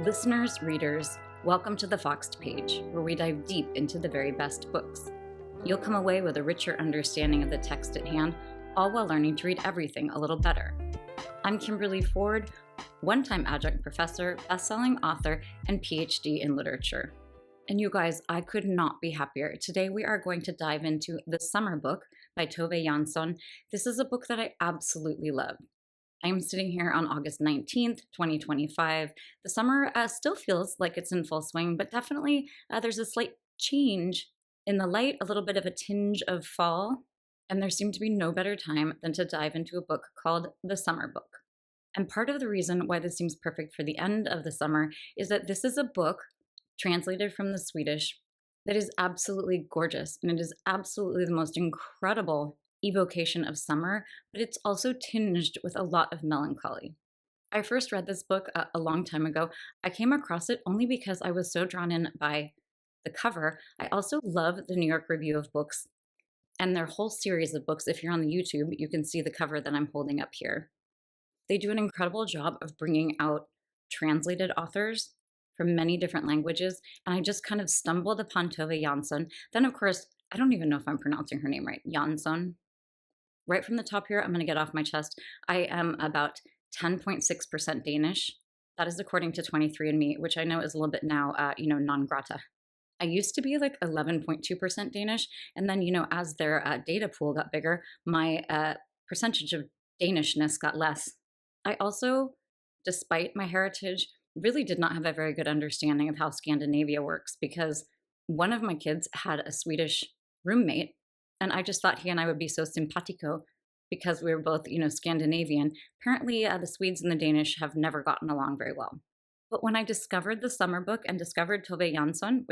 Listeners, readers, welcome to the Foxed Page, where we dive deep into the very best books. You'll come away with a richer understanding of the text at hand, all while learning to read everything a little better. I'm Kimberly Ford, one-time adjunct professor, best-selling author, and PhD in literature. And you guys, I could not be happier. Today we are going to dive into The Summer Book by Tove Jansson. This is a book that I absolutely love. I am sitting here on August 19th, 2025. The summer still feels like it's in full swing, but definitely there's a slight change in the light, a little bit of a tinge of fall, and there seemed to be no better time than to dive into a book called The Summer Book. And part of the reason why this seems perfect for the end of the summer is that this is a book translated from the Swedish that is absolutely gorgeous, and it is absolutely the most incredible evocation of summer, but it's also tinged with a lot of melancholy. I first read this book a long time ago. I came across it only because I was so drawn in by the cover. I also love the New York Review of Books and their whole series of books. If you're on the YouTube, you can see the cover that I'm holding up here. They do an incredible job of bringing out translated authors from many different languages, and I just kind of stumbled upon Tove Jansson. Then, of course, I don't even know if I'm pronouncing her name right, Jansson. Right from the top here, I'm going to get off my chest. I am about 10.6% Danish. That is according to 23andMe, which I know is a little bit now, non grata. I used to be like 11.2% Danish. And then, as their data pool got bigger, my percentage of Danishness got less. I also, despite my heritage, really did not have a very good understanding of how Scandinavia works, because one of my kids had a Swedish roommate. And I just thought he and I would be so simpatico because we were both, Scandinavian. Apparently, the Swedes and the Danish have never gotten along very well. But when I discovered The Summer Book and discovered Tove Jansson,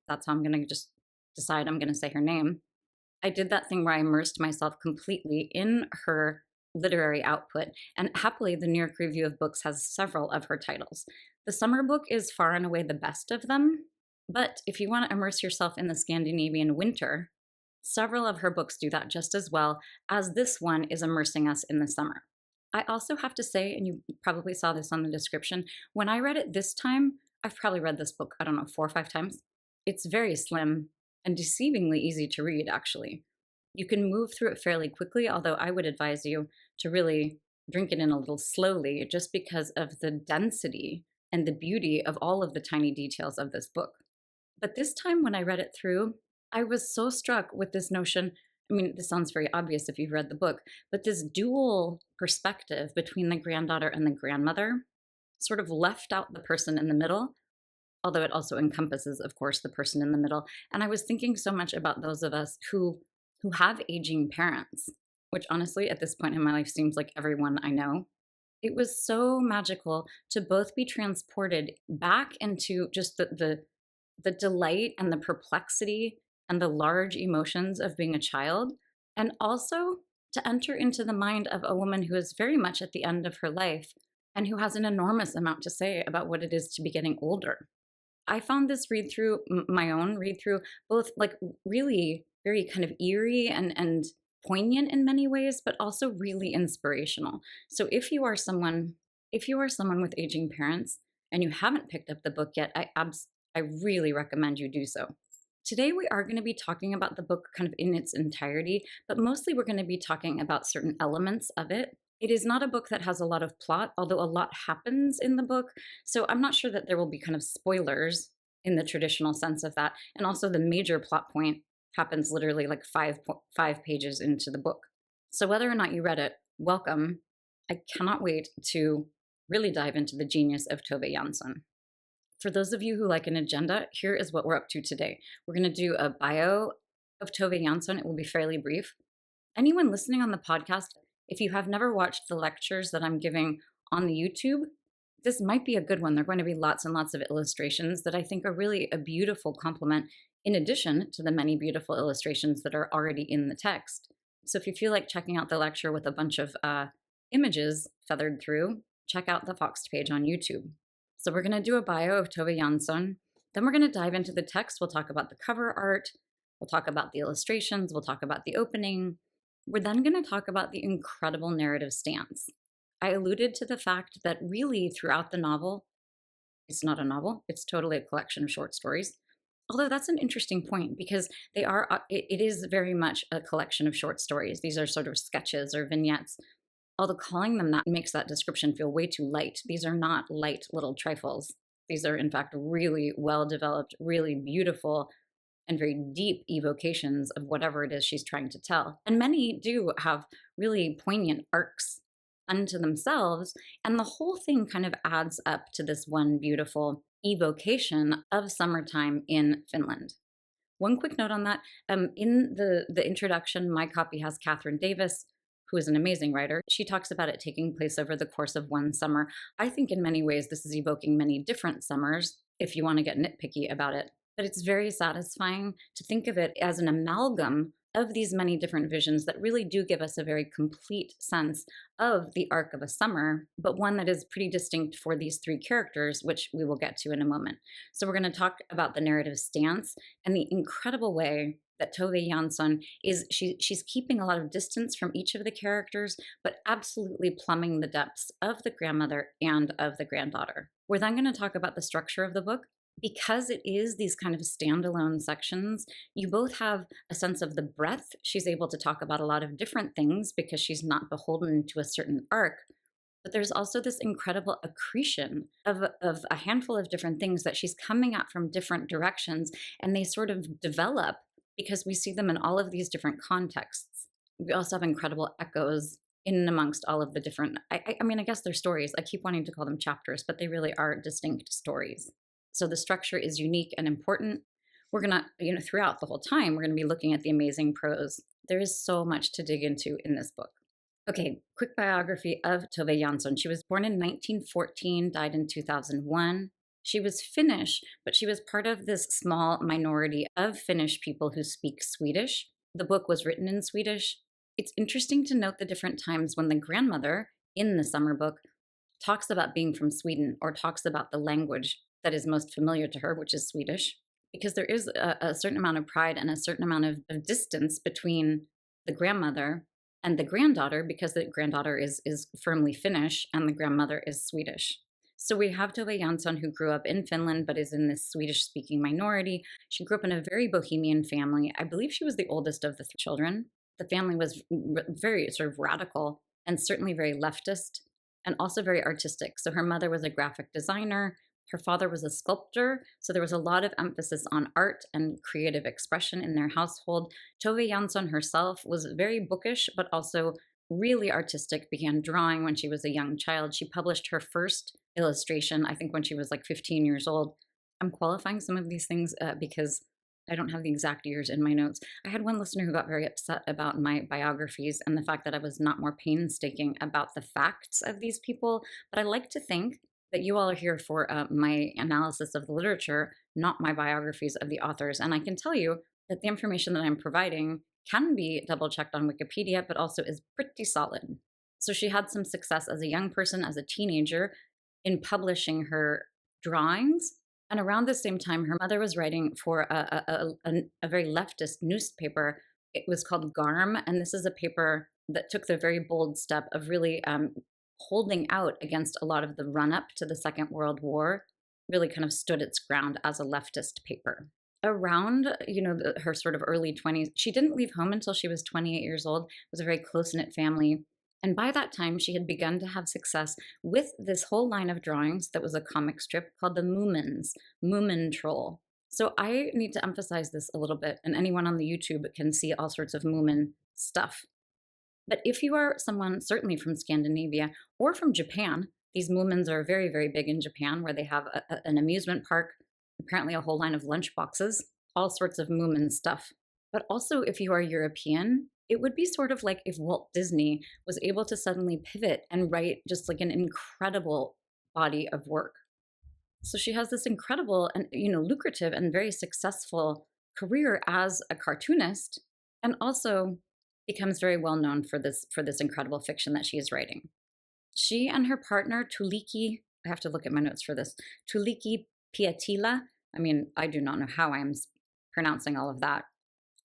that's how I'm going to just decide I'm going to say her name, I did that thing where I immersed myself completely in her literary output. And happily, the New York Review of Books has several of her titles. The Summer Book is far and away the best of them. But if you want to immerse yourself in the Scandinavian winter, several of her books do that just as well as this one is immersing us in the summer. I also have to say, and you probably saw this on the description, when I read it this time, I've probably read this book, 4 or 5 times. It's very slim and deceivingly easy to read, actually. You can move through it fairly quickly, although I would advise you to really drink it in a little slowly just because of the density and the beauty of all of the tiny details of this book. But this time when I read it through, I was so struck with this notion. I mean, this sounds very obvious if you've read the book, but this dual perspective between the granddaughter and the grandmother sort of left out the person in the middle, although it also encompasses, of course, the person in the middle. And I was thinking so much about those of us who have aging parents, which honestly, at this point in my life, seems like everyone I know. It was so magical to both be transported back into just the delight and the perplexity and the large emotions of being a child, and also to enter into the mind of a woman who is very much at the end of her life and who has an enormous amount to say about what it is to be getting older. I found this read through, my own read through, both like really very kind of eerie and poignant in many ways, but also really inspirational. So if you are someone with aging parents and you haven't picked up the book yet, I really recommend you do so. Today, we are going to be talking about the book kind of in its entirety, but mostly we're going to be talking about certain elements of it. It is not a book that has a lot of plot, although a lot happens in the book. So I'm not sure that there will be kind of spoilers in the traditional sense of that. And also the major plot point happens literally like five pages into the book. So whether or not you read it, welcome. I cannot wait to really dive into the genius of Tove Jansson. For those of you who like an agenda, here is what we're up to today. We're going to do a bio of Tove Jansson. It will be fairly brief. Anyone listening on the podcast, if you have never watched the lectures that I'm giving on the YouTube, this might be a good one. There are going to be lots and lots of illustrations that I think are really a beautiful complement in addition to the many beautiful illustrations that are already in the text. So if you feel like checking out the lecture with a bunch of images feathered through, check out the Foxed Page on YouTube. So we're going to do a bio of Tove Jansson. Then we're going to dive into the text. We'll talk about the cover art. We'll talk about the illustrations. We'll talk about the opening. We're then going to talk about the incredible narrative stance. I alluded to the fact that really throughout the novel, It's not a novel. It's totally a collection of short stories. Although that's an interesting point because they are, it is very much a collection of short stories. These are sort of sketches or vignettes. Although calling them that makes that description feel way too light. These are not light little trifles. These are, in fact, really well developed, really beautiful, and very deep evocations of whatever it is she's trying to tell. And many do have really poignant arcs unto themselves. And the whole thing kind of adds up to this one beautiful evocation of summertime in Finland. One quick note on that, in the introduction, my copy has Catherine Davis, who is an amazing writer. She talks about it taking place over the course of one summer. I think in many ways this is evoking many different summers, if you want to get nitpicky about it. But it's very satisfying to think of it as an amalgam of these many different visions that really do give us a very complete sense of the arc of a summer, but one that is pretty distinct for these three characters, which we will get to in a moment. So we're going to talk about the narrative stance and the incredible way that Tove Jansson is, she's keeping a lot of distance from each of the characters, but absolutely plumbing the depths of the grandmother and of the granddaughter. We're then going to talk about the structure of the book. Because it is these kind of standalone sections, you both have a sense of the breadth. She's able to talk about a lot of different things because she's not beholden to a certain arc. But there's also this incredible accretion of a handful of different things that she's coming at from different directions, and they sort of develop because we see them in all of these different contexts. We also have incredible echoes in and amongst all of the different, I mean, I guess they're stories. I keep wanting to call them chapters, but they really are distinct stories. So the structure is unique and important. We're gonna, throughout the whole time, we're gonna be looking at the amazing prose. There is so much to dig into in this book. Okay, quick biography of Tove Jansson. She was born in 1914, died in 2001. She was Finnish, but she was part of this small minority of Finnish people who speak Swedish. The book was written in Swedish. It's interesting to note the different times when the grandmother in the summer book talks about being from Sweden or talks about the language that is most familiar to her, which is Swedish, because there is a certain amount of pride and a certain amount of distance between the grandmother and the granddaughter, because the granddaughter is firmly Finnish and the grandmother is Swedish. So we have Tove Jansson, who grew up in Finland but is in this Swedish-speaking minority. She grew up in a very bohemian family. I believe she was the oldest of the three children. The family was very sort of radical and certainly very leftist and also very artistic. So her mother was a graphic designer. Her father was a sculptor, so there was a lot of emphasis on art and creative expression in their household. Tove Jansson herself was very bookish, but also really artistic, began drawing when she was a young child. She published her first illustration, I think, when she was like 15 years old. I'm qualifying some of these things because I don't have the exact years in my notes. I had one listener who got very upset about my biographies and the fact that I was not more painstaking about the facts of these people, but I like to think that you all are here for my analysis of the literature, not my biographies of the authors. And I can tell you that the information that I'm providing can be double-checked on Wikipedia, but also is pretty solid. So she had some success as a young person, as a teenager, in publishing her drawings. And around the same time, her mother was writing for a very leftist newspaper. It was called Garm, and this is a paper that took the very bold step of really holding out against a lot of the run-up to the Second World War, really kind of stood its ground as a leftist paper. Around, her sort of early 20s, she didn't leave home until she was 28 years old. It was a very close-knit family. And by that time, she had begun to have success with this whole line of drawings that was a comic strip called the Moomins, Moomin Troll. So I need to emphasize this a little bit, and anyone on the YouTube can see all sorts of Moomin stuff. But if you are someone certainly from Scandinavia or from Japan, these Moomins are very, very big in Japan, where they have an amusement park, apparently a whole line of lunch boxes, all sorts of Moomin stuff. But also, if you are European, it would be sort of like if Walt Disney was able to suddenly pivot and write just like an incredible body of work. So she has this incredible and lucrative and very successful career as a cartoonist, and also becomes very well known for this incredible fiction that she is writing. She and her partner Tuulikki, I have to look at my notes for this, Tuulikki Pietila, I mean, I do not know how I'm pronouncing all of that,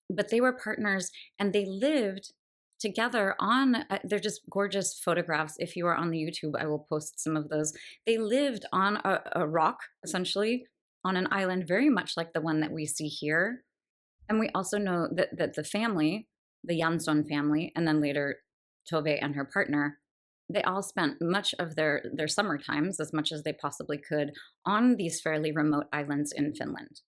but they were partners and they lived together on, they're just gorgeous photographs. If you are on the YouTube, I will post some of those. They lived on a rock, essentially, on an island, very much like the one that we see here. And we also know that the family, the Jansson family, and then later Tove and her partner, they all spent much of their summer times, as much as they possibly could, on these fairly remote islands in Finland.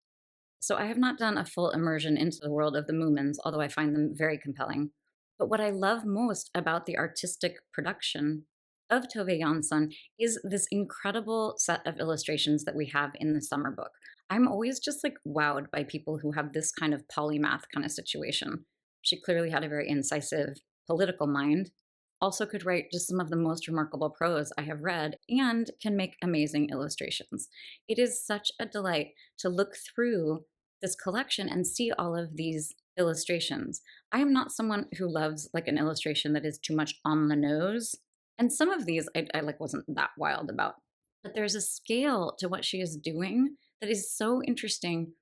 So I have not done a full immersion into the world of the Moomins, although I find them very compelling. But what I love most about the artistic production of Tove Jansson is this incredible set of illustrations that we have in the summer book. I'm always just like wowed by people who have this kind of polymath kind of situation. She clearly had a very incisive political mind, also could write just some of the most remarkable prose I have read, and can make amazing illustrations. It is such a delight to look through this collection and see all of these illustrations. I am not someone who loves like an illustration that is too much on the nose. And some of these I like wasn't that wild about. But there's a scale to what she is doing that is so interesting.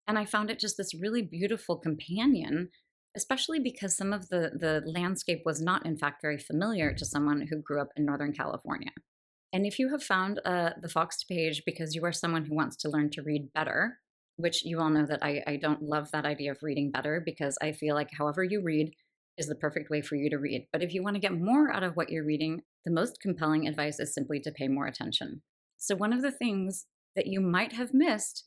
And I found it just this really beautiful companion, especially because some of the landscape was not, in fact, very familiar to someone who grew up in Northern California. And if you have found the Foxed page because you are someone who wants to learn to read better, which you all know that I don't love that idea of reading better, because I feel like however you read is the perfect way for you to read. But if you want to get more out of what you're reading, the most compelling advice is simply to pay more attention. So one of the things that you might have missed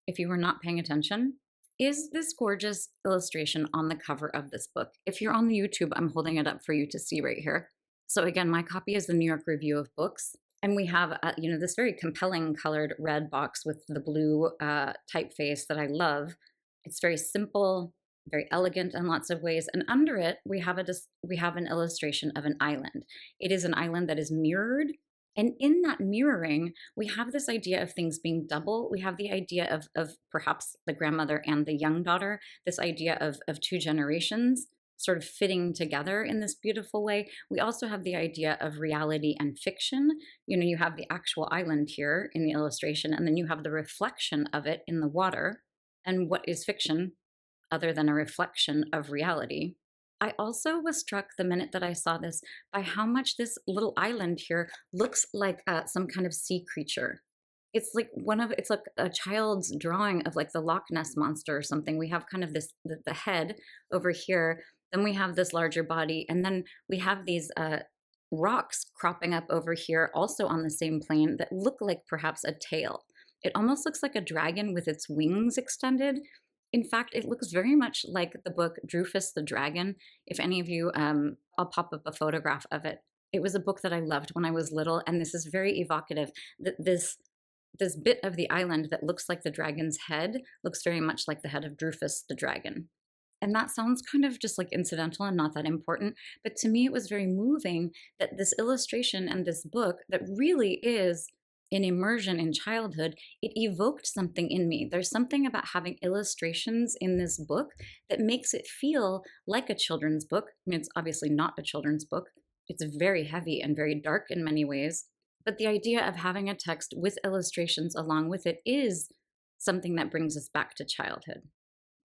if you were not paying attention is this gorgeous illustration on the cover of this book. If you're on the YouTube, I'm holding it up for you to see right here. So again, my copy is the New York Review of Books. And we have, this very compelling colored red box with the blue typeface that I love. It's very simple, very elegant in lots of ways. And under it, we have an illustration of an island. It is an island that is mirrored. And in that mirroring, we have this idea of things being double. We have the idea of perhaps the grandmother and the young daughter, this idea of two generations sort of fitting together in this beautiful way. We also have the idea of reality and fiction. You have the actual island here in the illustration, and then you have the reflection of it in the water. And what is fiction other than a reflection of reality? I also was struck the minute that I saw this by how much this little island here looks like some kind of sea creature. It's like it's like a child's drawing of like the Loch Ness monster or something. We have kind of the head over here. Then we have this larger body, and then we have these rocks cropping up over here, also on the same plane, that look like perhaps a tail. It almost looks like a dragon with its wings extended. In fact, it looks very much like the book Drufus the Dragon. If any of you, I'll pop up a photograph of it. It was a book that I loved when I was little, and this is very evocative. This bit of the island that looks like the dragon's head looks very much like the head of Drufus the Dragon. And that sounds kind of just like incidental and not that important. But to me, it was very moving that this illustration and this book that really is an immersion in childhood, it evoked something in me. There's something about having illustrations in this book that makes it feel like a children's book. I mean, it's obviously not a children's book. It's very heavy and very dark in many ways. But the idea of having a text with illustrations along with it is something that brings us back to childhood.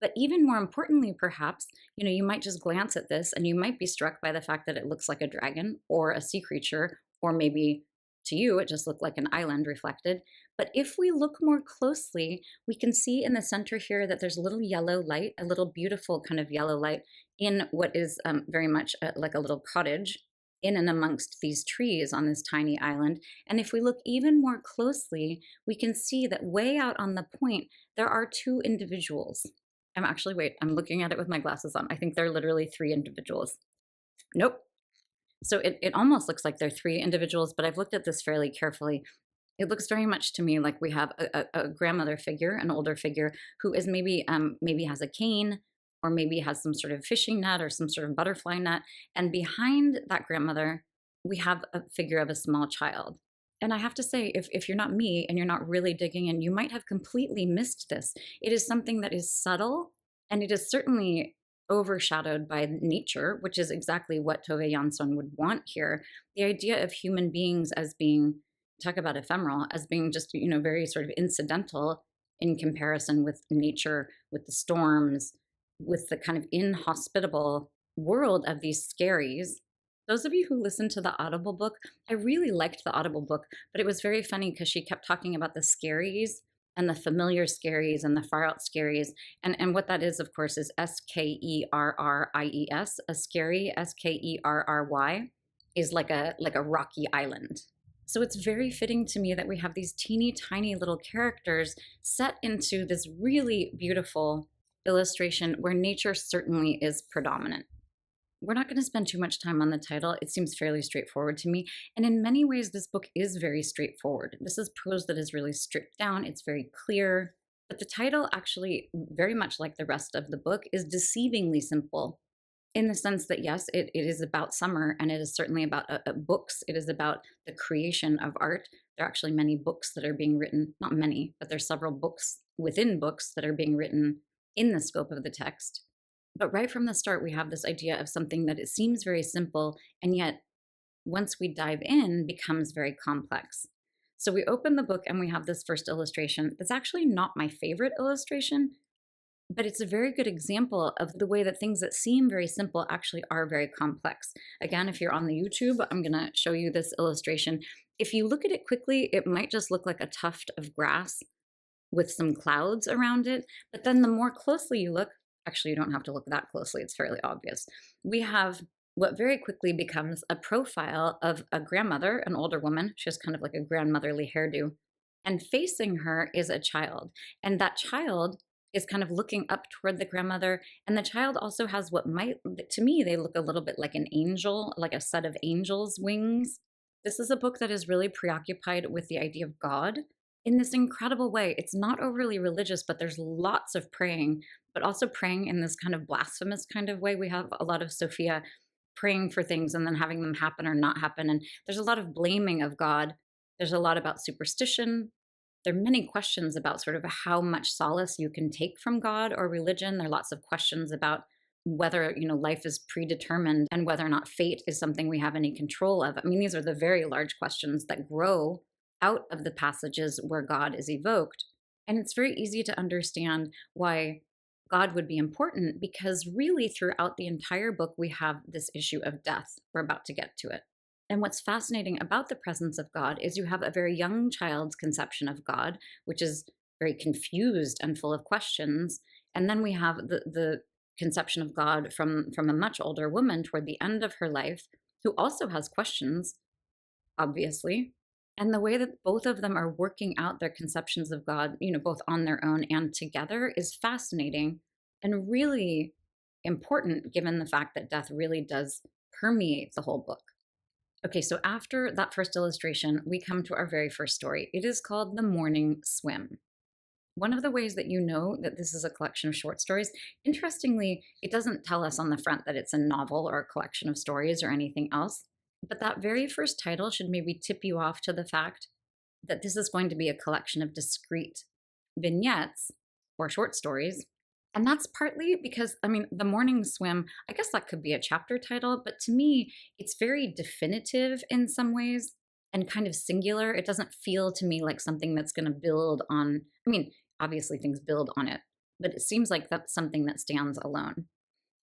But even more importantly, perhaps, you might just glance at this and you might be struck by the fact that it looks like a dragon or a sea creature, or maybe to you, it just looked like an island reflected. But if we look more closely, we can see in the center here that there's a little yellow light, a little beautiful kind of yellow light in what is very much like a little cottage in and amongst these trees on this tiny island. And if we look even more closely, we can see that way out on the point, there are two individuals. I'm looking at it with my glasses on. I think they're literally three individuals. Nope. So it almost looks like they're three individuals, but I've looked at this fairly carefully. It looks very much to me like we have a grandmother figure, an older figure, who is maybe has a cane, or maybe has some sort of fishing net or some sort of butterfly net. And behind that grandmother, we have a figure of a small child. And I have to say, if you're not me and you're not really digging in, you might have completely missed this. It is something that is subtle, and it is certainly overshadowed by nature, which is exactly what Tove Jansson would want here. The idea of human beings as being, talk about ephemeral, as being just, very sort of incidental in comparison with nature, with the storms, with the kind of inhospitable world of these scaries. Those of you who listened to the Audible book, I really liked the Audible book, but it was very funny because she kept talking about the scaries and the familiar scaries and the far out scaries. And what that is, of course, is Skerries. A scary, Skerry, is like a rocky island. So it's very fitting to me that we have these teeny tiny little characters set into this really beautiful illustration where nature certainly is predominant. We're not going to spend too much time on the title. It seems fairly straightforward to me. And in many ways, this book is very straightforward. This is prose that is really stripped down. It's very clear. But the title, actually, very much like the rest of the book, is deceivingly simple in the sense that, yes, it is about summer, and it is certainly about books. It is about the creation of art. There are actually many books that are being written, not many, but there's several books within books that are being written in the scope of the text. But right from the start, we have this idea of something that it seems very simple, and yet once we dive in, becomes very complex. So we open the book and we have this first illustration. It's actually not my favorite illustration, but it's a very good example of the way that things that seem very simple actually are very complex. Again, if you're on the YouTube, I'm going to show you this illustration. If you look at it quickly, it might just look like a tuft of grass with some clouds around it. But then the more closely you look, actually, you don't have to look that closely. It's fairly obvious. We have what very quickly becomes a profile of a grandmother, an older woman. She has kind of like a grandmotherly hairdo. And facing her is a child. And that child is kind of looking up toward the grandmother. And the child also has what might, to me, they look a little bit like an angel, like a set of angels' wings. This is a book that is really preoccupied with the idea of God in this incredible way. It's not overly religious, but there's lots of praying, but also praying in this kind of blasphemous kind of way. We have a lot of Sophia praying for things and then having them happen or not happen. And there's a lot of blaming of God. There's a lot about superstition. There are many questions about sort of how much solace you can take from God or religion. There are lots of questions about whether, life is predetermined and whether or not fate is something we have any control of. I mean, these are the very large questions that grow out of the passages where God is evoked. And it's very easy to understand why God would be important, because really throughout the entire book, we have this issue of death. We're about to get to it. And what's fascinating about the presence of God is you have a very young child's conception of God, which is very confused and full of questions. And then we have the conception of God from a much older woman toward the end of her life, who also has questions, obviously. And the way that both of them are working out their conceptions of God, both on their own and together, is fascinating and really important, given the fact that death really does permeate the whole book. Okay, so after that first illustration, we come to our very first story. It is called The Morning Swim. One of the ways that you know that this is a collection of short stories, interestingly, it doesn't tell us on the front that it's a novel or a collection of stories or anything else. But that very first title should maybe tip you off to the fact that this is going to be a collection of discrete vignettes or short stories. And that's partly because, The Morning Swim, I guess that could be a chapter title, but to me, it's very definitive in some ways and kind of singular. It doesn't feel to me like something that's going to build on, obviously things build on it, but it seems like that's something that stands alone.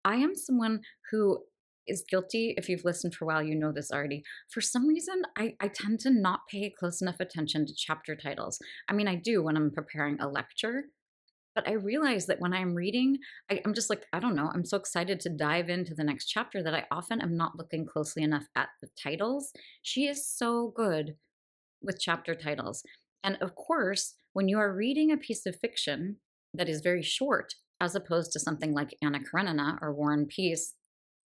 I am someone who is guilty. If you've listened for a while, you know this already. For some reason, I tend to not pay close enough attention to chapter titles. I do when I'm preparing a lecture, but I realize that when I'm reading, I'm just like, I don't know, I'm so excited to dive into the next chapter that I often am not looking closely enough at the titles. She is so good with chapter titles. And of course, when you are reading a piece of fiction that is very short, as opposed to something like Anna Karenina or War and Peace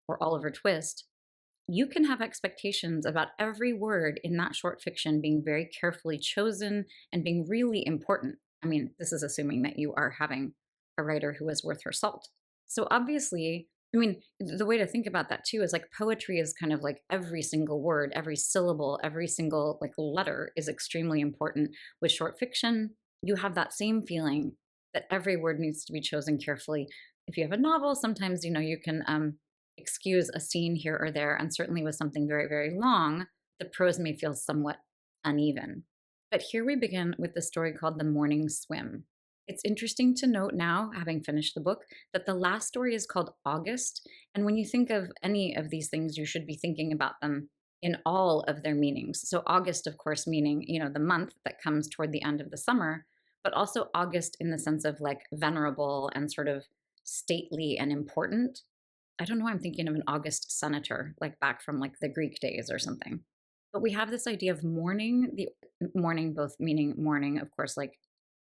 or Oliver Twist, you can have expectations about every word in that short fiction being very carefully chosen and being really important. This is assuming that you are having a writer who is worth her salt. So obviously, the way to think about that too is like poetry is kind of like every single word, every syllable, every single like letter is extremely important. With short fiction, you have that same feeling that every word needs to be chosen carefully. If you have a novel, sometimes, you can excuse a scene here or there. And certainly with something very, very long, the prose may feel somewhat uneven. But here we begin with the story called The Morning Swim. It's interesting to note now, having finished the book, that the last story is called August. And when you think of any of these things, you should be thinking about them in all of their meanings. So, August, of course, meaning, the month that comes toward the end of the summer, but also August in the sense of like venerable and sort of stately and important. I don't know, I'm thinking of an August senator, like back from like the Greek days or something. But we have this idea of mourning, the mourning both meaning morning, of course, like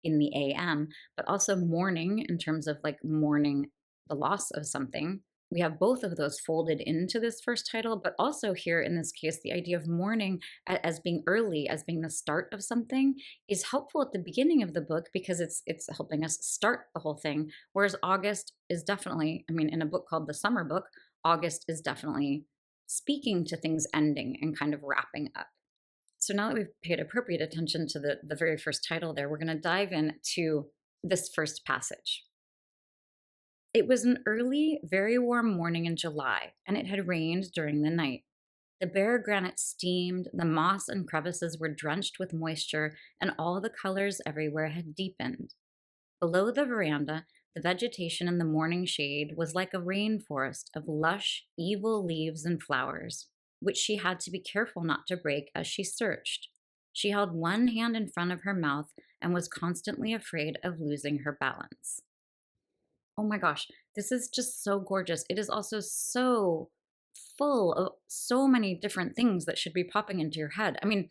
in the AM, but also mourning in terms of like mourning the loss of something. We have both of those folded into this first title, but also here in this case, the idea of mourning as being early, as being the start of something, is helpful at the beginning of the book because it's helping us start the whole thing. Whereas August is definitely, I mean, in a book called The Summer Book, August is definitely speaking to things ending and kind of wrapping up. So now that we've paid appropriate attention to the very first title there, we're going to dive into this first passage. It was an early, very warm morning in July, and it had rained during the night. The bare granite steamed, the moss and crevices were drenched with moisture, and all the colors everywhere had deepened. Below the veranda, the vegetation in the morning shade was like a rainforest of lush, evil leaves and flowers, which she had to be careful not to break as she searched. She held one hand in front of her mouth and was constantly afraid of losing her balance. Oh my gosh, this is just so gorgeous. It is also so full of so many different things that should be popping into your head. I mean,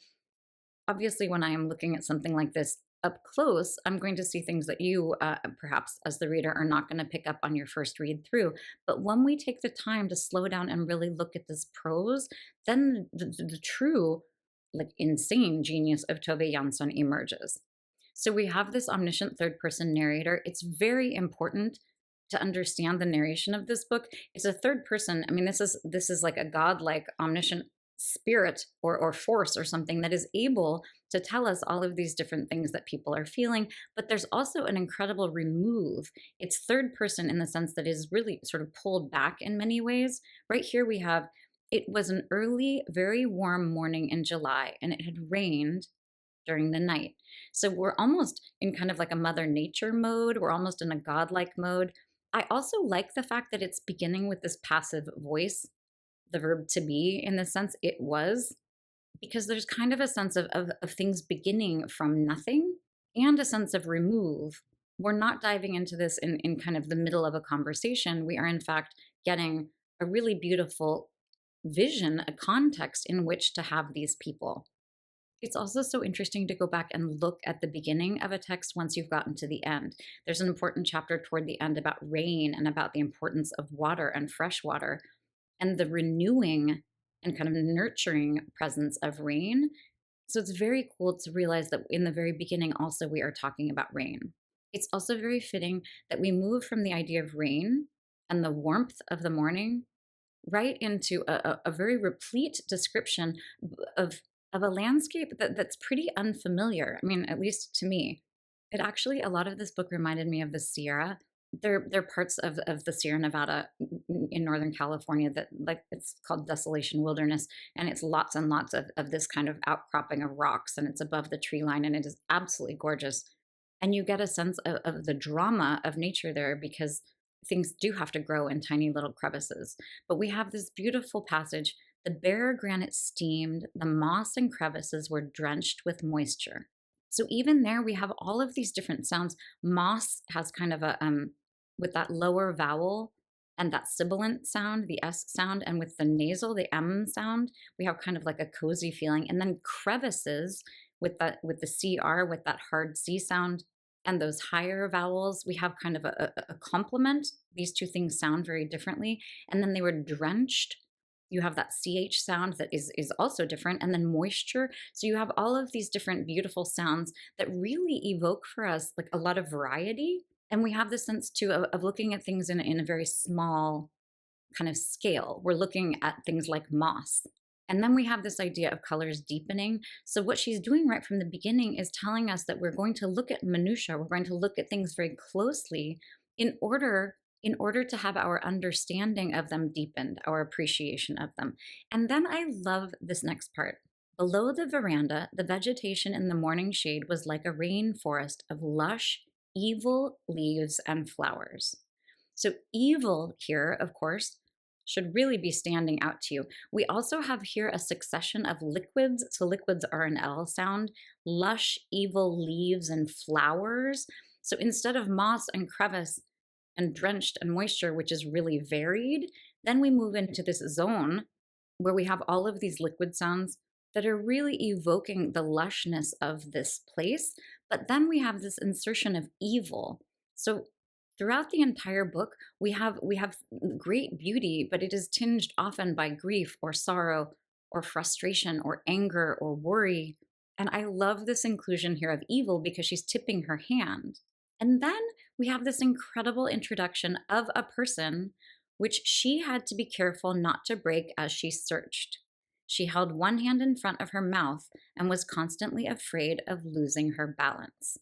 obviously, when I am looking at something like this up close, I'm going to see things that you, perhaps as the reader, are not going to pick up on your first read through. But when we take the time to slow down and really look at this prose, then the true, like, insane genius of Tove Jansson emerges. So we have this omniscient third person narrator. It's very important to understand the narration of this book. It's a third person. I mean, this is like a godlike omniscient spirit or force or something that is able to tell us all of these different things that people are feeling. But there's also an incredible remove. It's third person in the sense that is really sort of pulled back in many ways. Right here we have, it was an early, very warm morning in July, and it had rained during the night. So we're almost in kind of like a Mother Nature mode. We're almost in a godlike mode. I also like the fact that it's beginning with this passive voice, the verb to be, in the sense it was, because there's kind of a sense of things beginning from nothing and a sense of remove. We're not diving into this in kind of the middle of a conversation. We are, in fact, getting a really beautiful vision, a context in which to have these people. It's also so interesting to go back and look at the beginning of a text once you've gotten to the end. There's an important chapter toward the end about rain and about the importance of water and fresh water and the renewing and kind of nurturing presence of rain. So it's very cool to realize that in the very beginning, also, we are talking about rain. It's also very fitting that we move from the idea of rain and the warmth of the morning right into a very replete description of of a landscape that's pretty unfamiliar. I mean, at least to me. It actually, a lot of this book reminded me of the Sierra. There are parts of the Sierra Nevada in Northern California that, like, it's called Desolation Wilderness, and it's lots and lots of this kind of outcropping of rocks, and it's above the tree line, and it is absolutely gorgeous. And you get a sense of the drama of nature there because things do have to grow in tiny little crevices. But we have this beautiful passage. The bare granite steamed, the moss and crevices were drenched with moisture. So even there, we have all of these different sounds. Moss has kind of a, with that lower vowel and that sibilant sound, the S sound, and with the nasal, the M sound, we have kind of like a cozy feeling. And then crevices with the CR, with that hard C sound, and those higher vowels, we have kind of a complement. These two things sound very differently. And then they were drenched. You have that CH sound that is also different, and then moisture. So you have all of these different beautiful sounds that really evoke for us like a lot of variety. And we have this sense too of looking at things in a very small kind of scale. We're looking at things like moss. And then we have this idea of colors deepening. So what she's doing right from the beginning is telling us that we're going to look at minutia. We're going to look at things very closely in order to have our understanding of them deepened, our appreciation of them. And then I love this next part. Below the veranda, the vegetation in the morning shade was like a rainforest of lush, evil leaves and flowers. So, evil here, of course, should really be standing out to you. We also have here a succession of liquids. So, liquids are an L sound, lush, evil leaves and flowers. So, instead of moss and crevice and drenched and moisture, which is really varied, then we move into this zone where we have all of these liquid sounds that are really evoking the lushness of this place. But then we have this insertion of evil. So throughout the entire book, we have great beauty, but it is tinged often by grief or sorrow or frustration or anger or worry. And I love this inclusion here of evil because she's tipping her hand. And then we have this incredible introduction of a person which she had to be careful not to break as she searched. She held one hand in front of her mouth and was constantly afraid of losing her balance.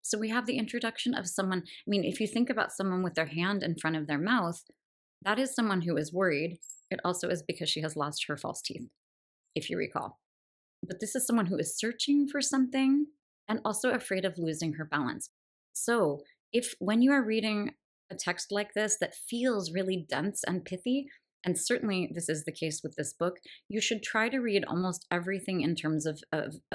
So we have the introduction of someone. I mean, if you think about someone with their hand in front of their mouth, that is someone who is worried. It also is because she has lost her false teeth, if you recall. But this is someone who is searching for something and also afraid of losing her balance. So, if when you are reading a text like this that feels really dense and pithy, and certainly this is the case with this book, you should try to read almost everything in terms of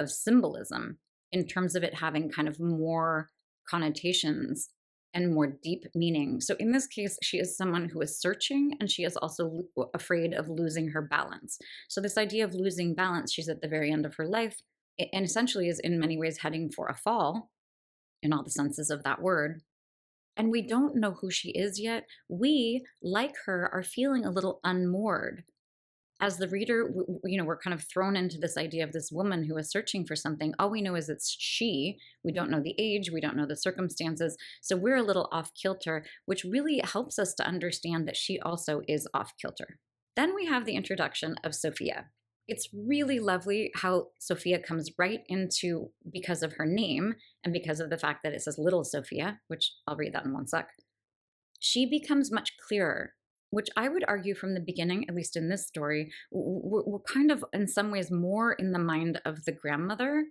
symbolism, in terms of it having kind of more connotations and more deep meaning. So in this case, she is someone who is searching and she is also afraid of losing her balance. So this idea of losing balance, she's at the very end of her life and essentially is in many ways heading for a fall in all the senses of that word. And we don't know who she is yet. We, like her, are feeling a little unmoored. As the reader, we're kind of thrown into this idea of this woman who is searching for something. All we know is it's she. We don't know the age. We don't know the circumstances. So we're a little off kilter, which really helps us to understand that she also is off kilter. Then we have the introduction of Sophia. It's really lovely how Sophia comes right into, because of her name and because of the fact that it says little Sophia, which I'll read that in one sec. She becomes much clearer, which I would argue from the beginning, at least in this story, we're kind of in some ways more in the mind of the grandmother.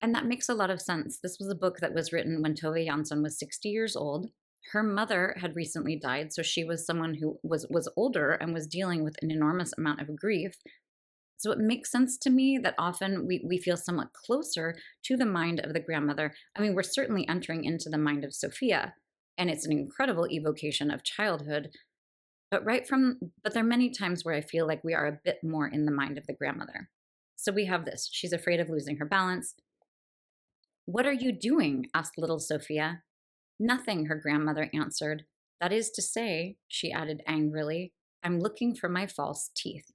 And that makes a lot of sense. This was a book that was written when Tove Jansson was 60 years old. Her mother had recently died, so she was someone who was older and was dealing with an enormous amount of grief. So it makes sense to me that often we feel somewhat closer to the mind of the grandmother. I mean, we're certainly entering into the mind of Sophia, and it's an incredible evocation of childhood. But there are many times where I feel like we are a bit more in the mind of the grandmother. So we have this. She's afraid of losing her balance. "What are you doing?" asked little Sophia. "Nothing," her grandmother answered. "That is to say," she added angrily, "I'm looking for my false teeth."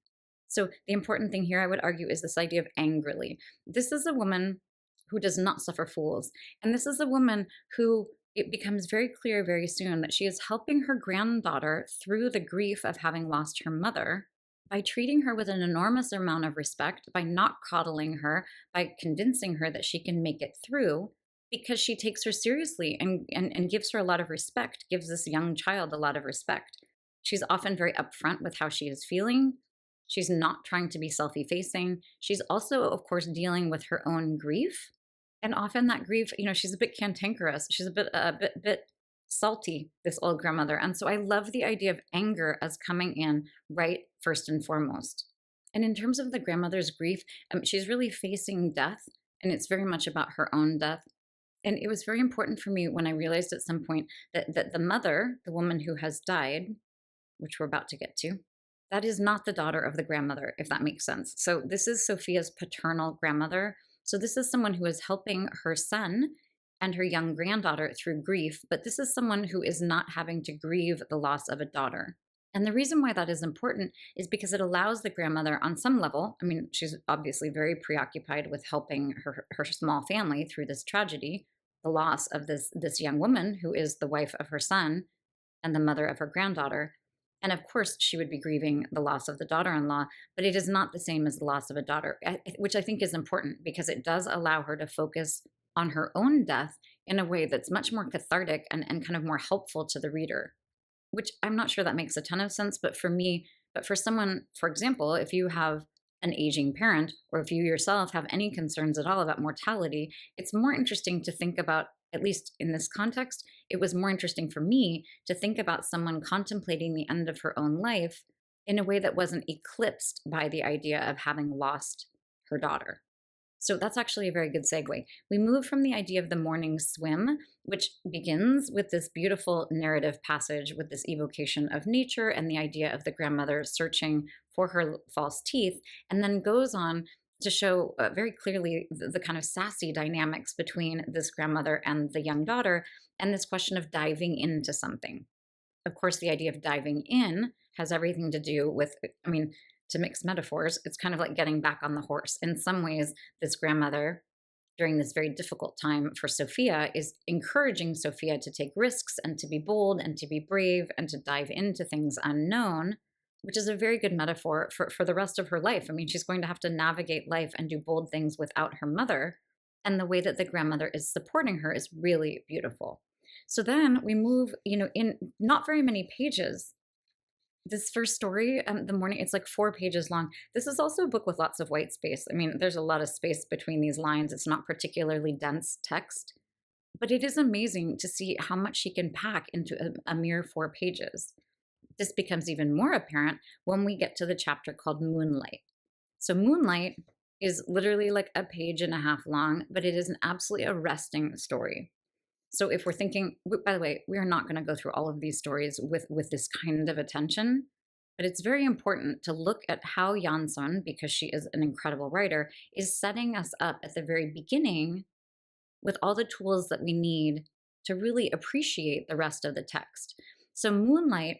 So the important thing here, I would argue, is this idea of angrily. This is a woman who does not suffer fools. And this is a woman who, it becomes very clear very soon that she is helping her granddaughter through the grief of having lost her mother by treating her with an enormous amount of respect, by not coddling her, by convincing her that she can make it through, because she takes her seriously and gives her a lot of respect, gives this young child a lot of respect. She's often very upfront with how she is feeling. She's not trying to be self-effacing. She's also, of course, dealing with her own grief. And often that grief, she's a bit cantankerous. She's a bit salty, this old grandmother. And so I love the idea of anger as coming in right first and foremost. And in terms of the grandmother's grief, she's really facing death, and it's very much about her own death. And it was very important for me when I realized at some point that the mother, the woman who has died, which we're about to get to, that is not the daughter of the grandmother, if that makes sense. So this is Sophia's paternal grandmother. So this is someone who is helping her son and her young granddaughter through grief, but this is someone who is not having to grieve the loss of a daughter. And the reason why that is important is because it allows the grandmother on some level, I mean, she's obviously very preoccupied with helping her small family through this tragedy, the loss of this young woman who is the wife of her son and the mother of her granddaughter. And of course, she would be grieving the loss of the daughter-in-law, but it is not the same as the loss of a daughter, which I think is important because it does allow her to focus on her own death in a way that's much more cathartic and kind of more helpful to the reader, which I'm not sure that makes a ton of sense. But for me, but for someone, for example, if you have an aging parent or if you yourself have any concerns at all about mortality, it's more interesting to think about at least in this context, it was more interesting for me to think about someone contemplating the end of her own life in a way that wasn't eclipsed by the idea of having lost her daughter. So that's actually a very good segue. We move from the idea of the morning swim, which begins with this beautiful narrative passage with this evocation of nature and the idea of the grandmother searching for her false teeth, and then goes on to show very clearly the kind of sassy dynamics between this grandmother and the young daughter, and this question of diving into something. Of course, the idea of diving in has everything to do with, I mean, to mix metaphors, it's kind of like getting back on the horse. In some ways, this grandmother, during this very difficult time for Sophia, is encouraging Sophia to take risks and to be bold and to be brave and to dive into things unknown, which is a very good metaphor for the rest of her life. I mean, she's going to have to navigate life and do bold things without her mother. And the way that the grandmother is supporting her is really beautiful. So then we move, in not very many pages. This first story, the morning, it's like 4 pages long. This is also a book with lots of white space. I mean, there's a lot of space between these lines. It's not particularly dense text, but it is amazing to see how much she can pack into a mere 4 pages. This becomes even more apparent when we get to the chapter called Moonlight. So Moonlight is literally like a page and a half long, but it is an absolutely arresting story. So if we're thinking, by the way, we are not going to go through all of these stories with this kind of attention, but it's very important to look at how Jansson, because she is an incredible writer, is setting us up at the very beginning with all the tools that we need to really appreciate the rest of the text. So Moonlight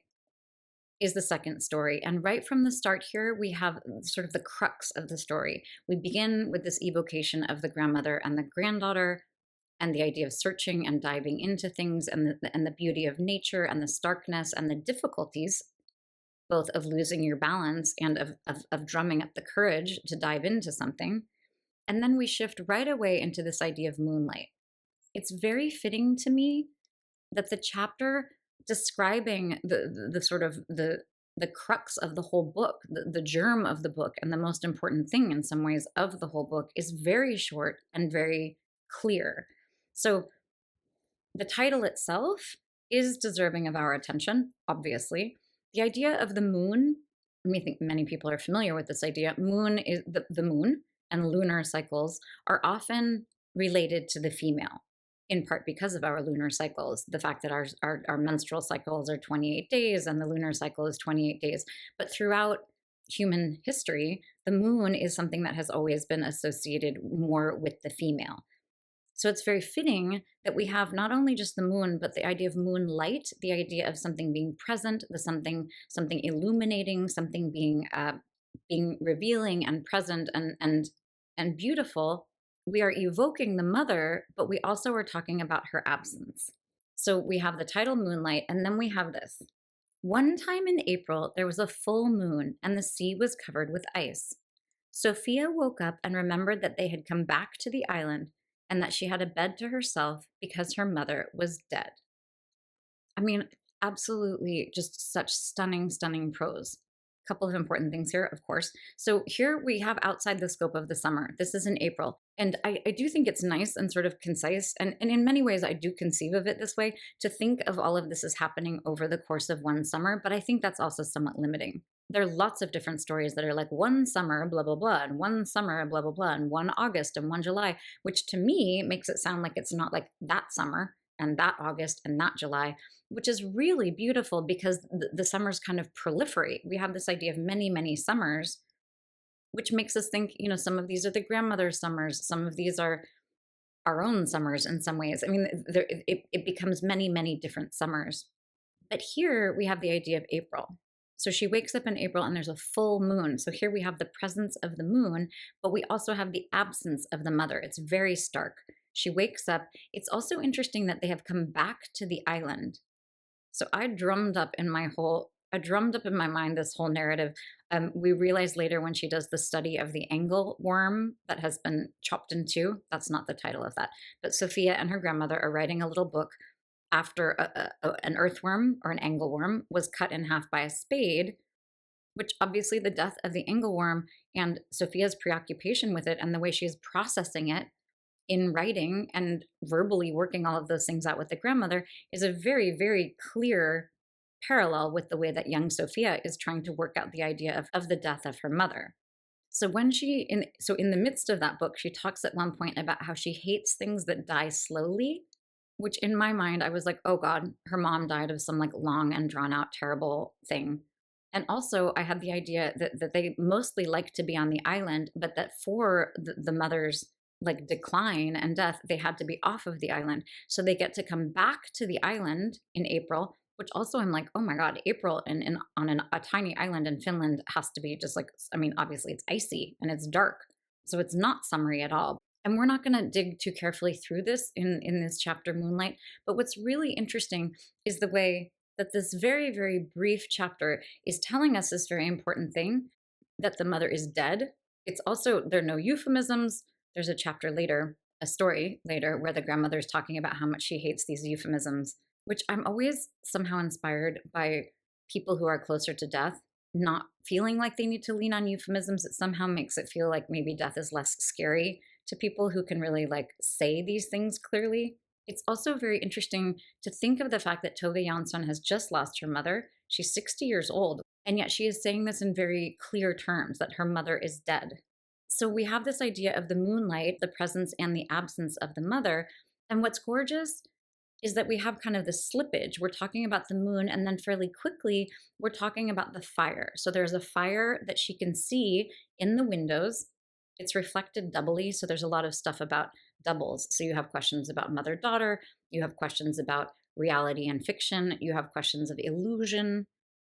is the second story. And right from the start here, we have sort of the crux of the story. We begin with this evocation of the grandmother and the granddaughter, and the idea of searching and diving into things, and the beauty of nature and the starkness and the difficulties, both of losing your balance and of drumming up the courage to dive into something. And then we shift right away into this idea of moonlight. It's very fitting to me that the chapter describing the sort of the crux of the whole book, the germ of the book, and the most important thing in some ways of the whole book is very short and very clear. So the title itself is deserving of our attention, obviously. The idea of the moon, I think many people are familiar with this idea. Moon is the moon, and lunar cycles are often related to the female, in part because of our lunar cycles, the fact that our menstrual cycles are 28 days and the lunar cycle is 28 days. But throughout human history, the moon is something that has always been associated more with the female. So it's very fitting that we have not only just the moon, but the idea of moonlight, the idea of something being present, something illuminating, something being revealing and present and beautiful. We are evoking the mother, but we also are talking about her absence. So we have the title Moonlight, and then we have this. One time in April, there was a full moon, and the sea was covered with ice. Sophia woke up and remembered that they had come back to the island, and that she had a bed to herself because her mother was dead. I mean, absolutely just such stunning, stunning prose. A couple of important things here, of course. So here we have outside the scope of the summer. This is in April. And I do think it's nice and sort of concise. And in many ways, I do conceive of it this way, to think of all of this as happening over the course of one summer. But I think that's also somewhat limiting. There are lots of different stories that are like one summer, blah, blah, blah, and one summer, blah, blah, blah, and one August and one July, which to me makes it sound like it's not like that summer and that August and that July, which is really beautiful because the summers kind of proliferate. We have this idea of many, many summers, which makes us think, some of these are the grandmother's summers. Some of these are our own summers in some ways. I mean, it becomes many, many different summers. But here we have the idea of April. So she wakes up in April and there's a full moon. So here we have the presence of the moon, but we also have the absence of the mother. It's very stark. She wakes up. It's also interesting that they have come back to the island. So I drummed up in my mind this whole narrative. We realize later when she does the study of the angle worm that has been chopped in two, that's not the title of that, but Sophia and her grandmother are writing a little book after an earthworm or an angleworm was cut in half by a spade, which obviously the death of the angleworm and Sophia's preoccupation with it and the way she's processing it in writing and verbally working all of those things out with the grandmother is a very, very clear parallel with the way that young Sophia is trying to work out the idea of the death of her mother. So in the midst of that book, she talks at one point about how she hates things that die slowly, which in my mind I was like, oh God, her mom died of some like long and drawn out terrible thing. And also I had the idea that they mostly like to be on the island, but that for the mother's like decline and death, they had to be off of the island. So they get to come back to the island in April, which also I'm like, oh my God, April on a tiny island in Finland has to be just like, I mean, obviously it's icy and it's dark. So it's not summery at all. And we're not going to dig too carefully through this in this chapter, Moonlight. But what's really interesting is the way that this very, very brief chapter is telling us this very important thing, that the mother is dead. It's also, there are no euphemisms. There's a chapter later, a story later, where the grandmother is talking about how much she hates these euphemisms, which I'm always somehow inspired by people who are closer to death not feeling like they need to lean on euphemisms. It somehow makes it feel like maybe death is less scary to people who can really like say these things clearly. It's also very interesting to think of the fact that Tove Jansson has just lost her mother. She's 60 years old, and yet she is saying this in very clear terms, that her mother is dead. So we have this idea of the moonlight, the presence and the absence of the mother. And what's gorgeous is that we have kind of the slippage. We're talking about the moon, and then fairly quickly, we're talking about the fire. So there's a fire that she can see in the windows. It's reflected doubly. So there's a lot of stuff about doubles. So you have questions about mother daughter, you have questions about reality and fiction, you have questions of illusion,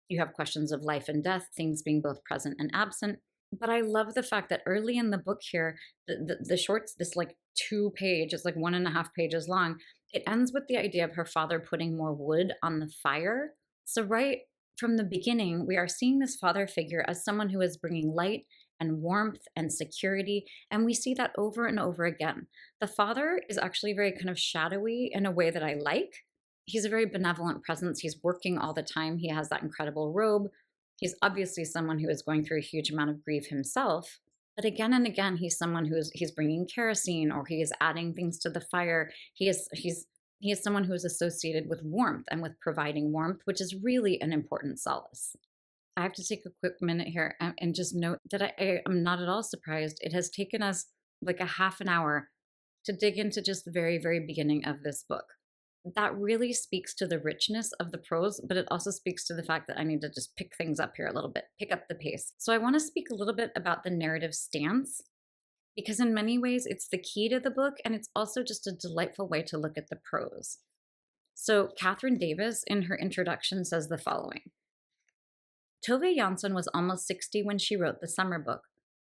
you have questions of life and death, things being both present and absent. But I love the fact that early in the book here, the shorts, this like 2 page, it's like 1.5 pages long, it ends with the idea of her father putting more wood on the fire. So, right from the beginning, we are seeing this father figure as someone who is bringing light and warmth and security. And we see that over and over again. The father is actually very kind of shadowy in a way that I like. He's a very benevolent presence. He's working all the time. He has that incredible robe. He's obviously someone who is going through a huge amount of grief himself. But again and again, he's someone he's bringing kerosene, or he is adding things to the fire. He is someone who is associated with warmth and with providing warmth, which is really an important solace. I have to take a quick minute here and just note that I am not at all surprised. It has taken us like a half an hour to dig into just the very, very beginning of this book. That really speaks to the richness of the prose, but it also speaks to the fact that I need to just pick things up here a little bit, pick up the pace. So I want to speak a little bit about the narrative stance, because in many ways it's the key to the book, and it's also just a delightful way to look at the prose. So Catherine Davis in her introduction says the following. Tove Jansson was almost 60 when she wrote the summer book.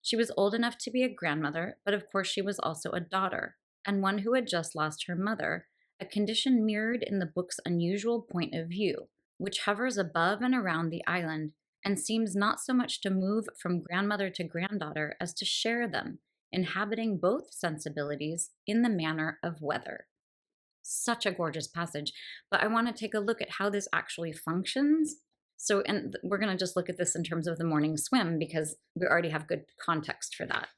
She was old enough to be a grandmother, but of course she was also a daughter, and one who had just lost her mother, a condition mirrored in the book's unusual point of view, which hovers above and around the island and seems not so much to move from grandmother to granddaughter as to share them, inhabiting both sensibilities in the manner of weather. Such a gorgeous passage, but I want to take a look at how this actually functions. So, and we're going to just look at this in terms of the morning swim, because we already have good context for that.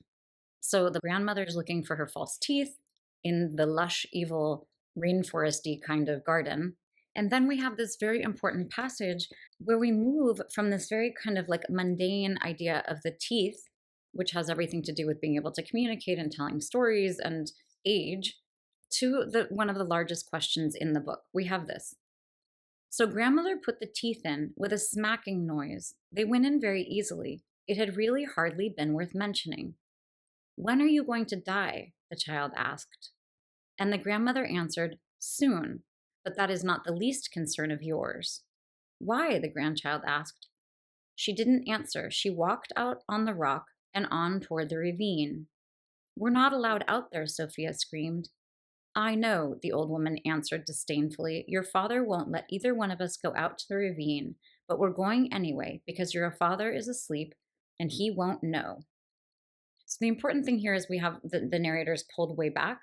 So the grandmother is looking for her false teeth in the lush, evil, rainforesty kind of garden. And then we have this very important passage where we move from this very kind of like mundane idea of the teeth, which has everything to do with being able to communicate and telling stories and age, to one of the largest questions in the book. We have this. So grandmother put the teeth in with a smacking noise. They went in very easily. It had really hardly been worth mentioning. When are you going to die? The child asked. And the grandmother answered, soon, but that is not the least concern of yours. Why? The grandchild asked. She didn't answer. She walked out on the rock and on toward the ravine. We're not allowed out there, Sophia screamed. I know, the old woman answered disdainfully. Your father won't let either one of us go out to the ravine, but we're going anyway because your father is asleep and he won't know. So the important thing here is we have the narrators pulled way back,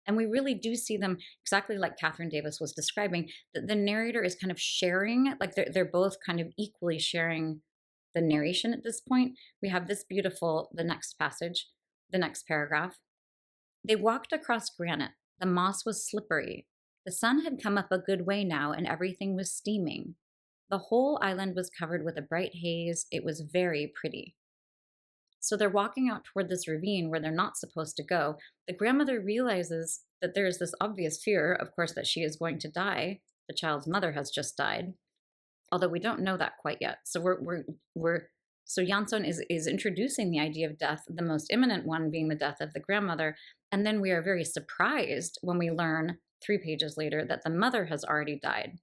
and we really do see them exactly like Catherine Davis was describing. The narrator is kind of sharing, like they're both kind of equally sharing the narration at this point. We have this beautiful, the next passage, the next paragraph. They walked across granite. The moss was slippery. The sun had come up a good way now, and everything was steaming. The whole island was covered with a bright haze. It was very pretty. So they're walking out toward this ravine where they're not supposed to go. The grandmother realizes that there's this obvious fear, of course, that she is going to die. The child's mother has just died, although we don't know that quite yet. So so Jansson is introducing the idea of death, the most imminent one being the death of the grandmother, and then we are very surprised when we learn 3 pages later that the mother has already died.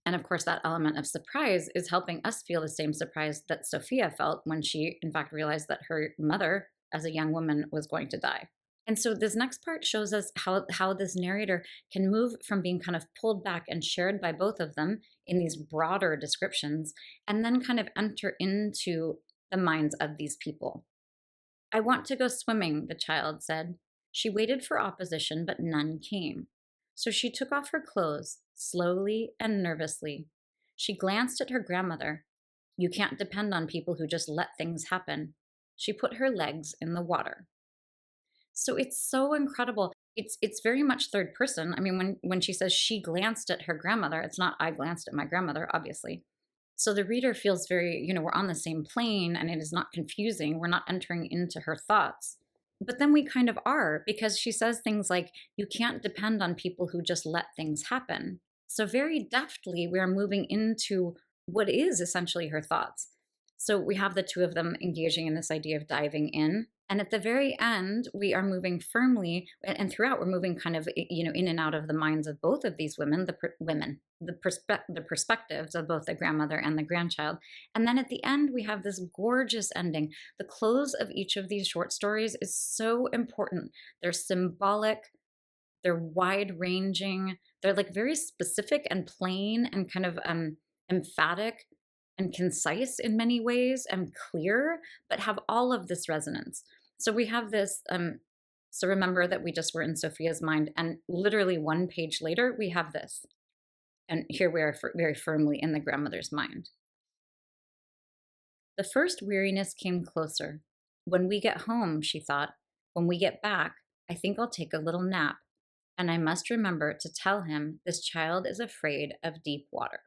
And of course, that element of surprise is helping us feel the same surprise that Sophia felt when she, in fact, realized that her mother, as a young woman, was going to die. And so this next part shows us how this narrator can move from being kind of pulled back and shared by both of them in these broader descriptions, and then kind of enter into the minds of these people. "I want to go swimming," the child said. She waited for opposition, but none came. So she took off her clothes, slowly and nervously. She glanced at her grandmother. "You can't depend on people who just let things happen." She put her legs in the water. So it's so incredible. It's very much third person. I mean, when she says she glanced at her grandmother, it's not I glanced at my grandmother, obviously. So the reader feels very, we're on the same plane and it is not confusing. We're not entering into her thoughts. But then we kind of are, because she says things like, "You can't depend on people who just let things happen." So very deftly, we are moving into what is essentially her thoughts. So we have the two of them engaging in this idea of diving in. And at the very end, we are moving firmly, and throughout, we're moving kind of, in and out of the minds of both of these women, the perspectives of both the grandmother and the grandchild. And then at the end, we have this gorgeous ending. The close of each of these short stories is so important. They're symbolic, they're wide ranging, they're like very specific and plain and kind of emphatic and concise in many ways and clear, but have all of this resonance. So we have this. So remember that we just were in Sophia's mind, and literally 1 page later, we have this. And here we are very firmly in the grandmother's mind. "The first weariness came closer. When we get home," she thought, "when we get back, I think I'll take a little nap. And I must remember to tell him this child is afraid of deep water."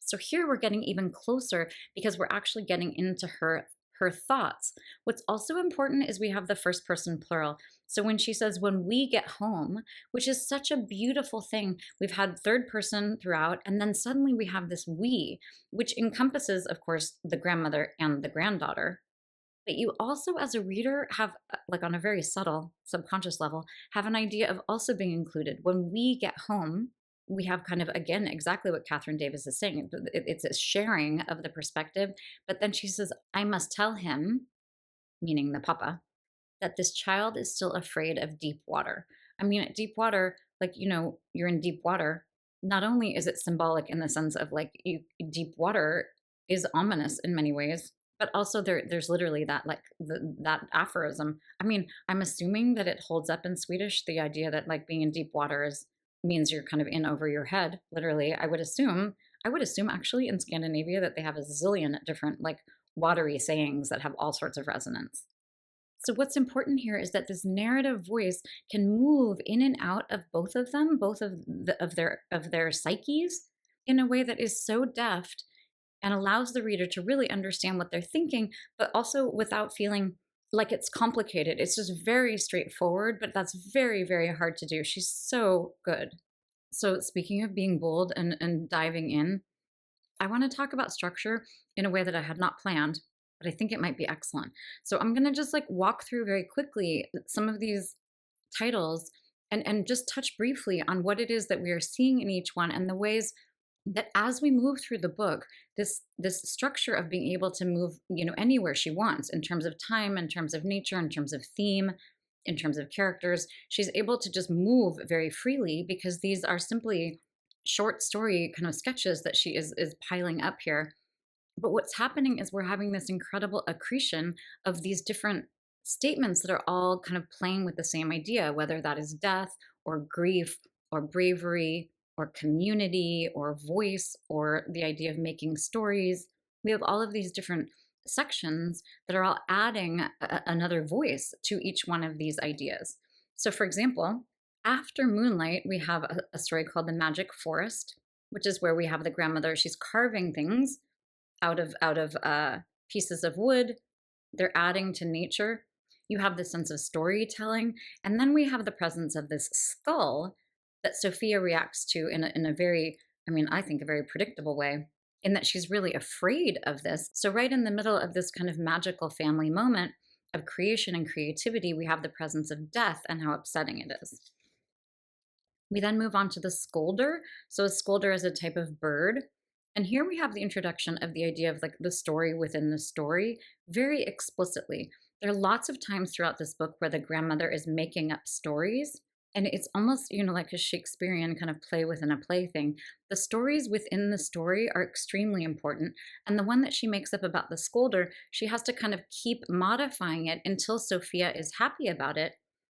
So here we're getting even closer because we're actually getting into her thoughts. What's also important is we have the first person plural. So when she says "when we get home," which is such a beautiful thing, we've had third person throughout, and then suddenly we have this "we," which encompasses, of course, the grandmother and the granddaughter. But you also, as a reader, have, like on a very subtle subconscious level, have an idea of also being included. When we get home, we have kind of, again, exactly what Catherine Davis is saying. It's a sharing of the perspective. But then she says, "I must tell him," meaning the papa, "that this child is still afraid of deep water." I mean, deep water, like, you're in deep water. Not only is it symbolic in the sense of like deep water is ominous in many ways, but also there's literally that, like, that aphorism. I mean, I'm assuming that it holds up in Swedish, the idea that like being in deep water means you're kind of in over your head, literally. I would assume actually in Scandinavia that they have a zillion different like watery sayings that have all sorts of resonance. So what's important here is that this narrative voice can move in and out of both of them, both of their psyches, in a way that is so deft and allows the reader to really understand what they're thinking, but also without feeling like it's complicated. It's just very straightforward, but that's very, very hard to do. She's so good. So speaking of being bold and diving in, I want to talk about structure in a way that I had not planned, but I think it might be excellent. So I'm going to just like walk through very quickly some of these titles and just touch briefly on what it is that we are seeing in each one and the ways that as we move through the book, this structure of being able to move, anywhere she wants in terms of time, in terms of nature, in terms of theme, in terms of characters, she's able to just move very freely because these are simply short story kind of sketches that she is piling up here. But what's happening is we're having this incredible accretion of these different statements that are all kind of playing with the same idea, whether that is death or grief or bravery or community or voice or the idea of making stories. We have all of these different sections that are all adding another voice to each one of these ideas. So, for example, after Moonlight, we have a story called The Magic Forest, which is where we have the grandmother. She's carving things out of pieces of wood. They're adding to nature. You have this sense of storytelling, and then we have the presence of this skull that Sophia reacts to in a very, I mean, I think a very predictable way, in that she's really afraid of this. So, right in the middle of this kind of magical family moment of creation and creativity, we have the presence of death and how upsetting it is. We then move on to the scolder. So, a scolder is a type of bird. And here we have the introduction of the idea of like the story within the story very explicitly. There are lots of times throughout this book where the grandmother is making up stories. And it's almost, like a Shakespearean kind of play within a play thing. The stories within the story are extremely important. And the one that she makes up about the scolder, she has to kind of keep modifying it until Sophia is happy about it.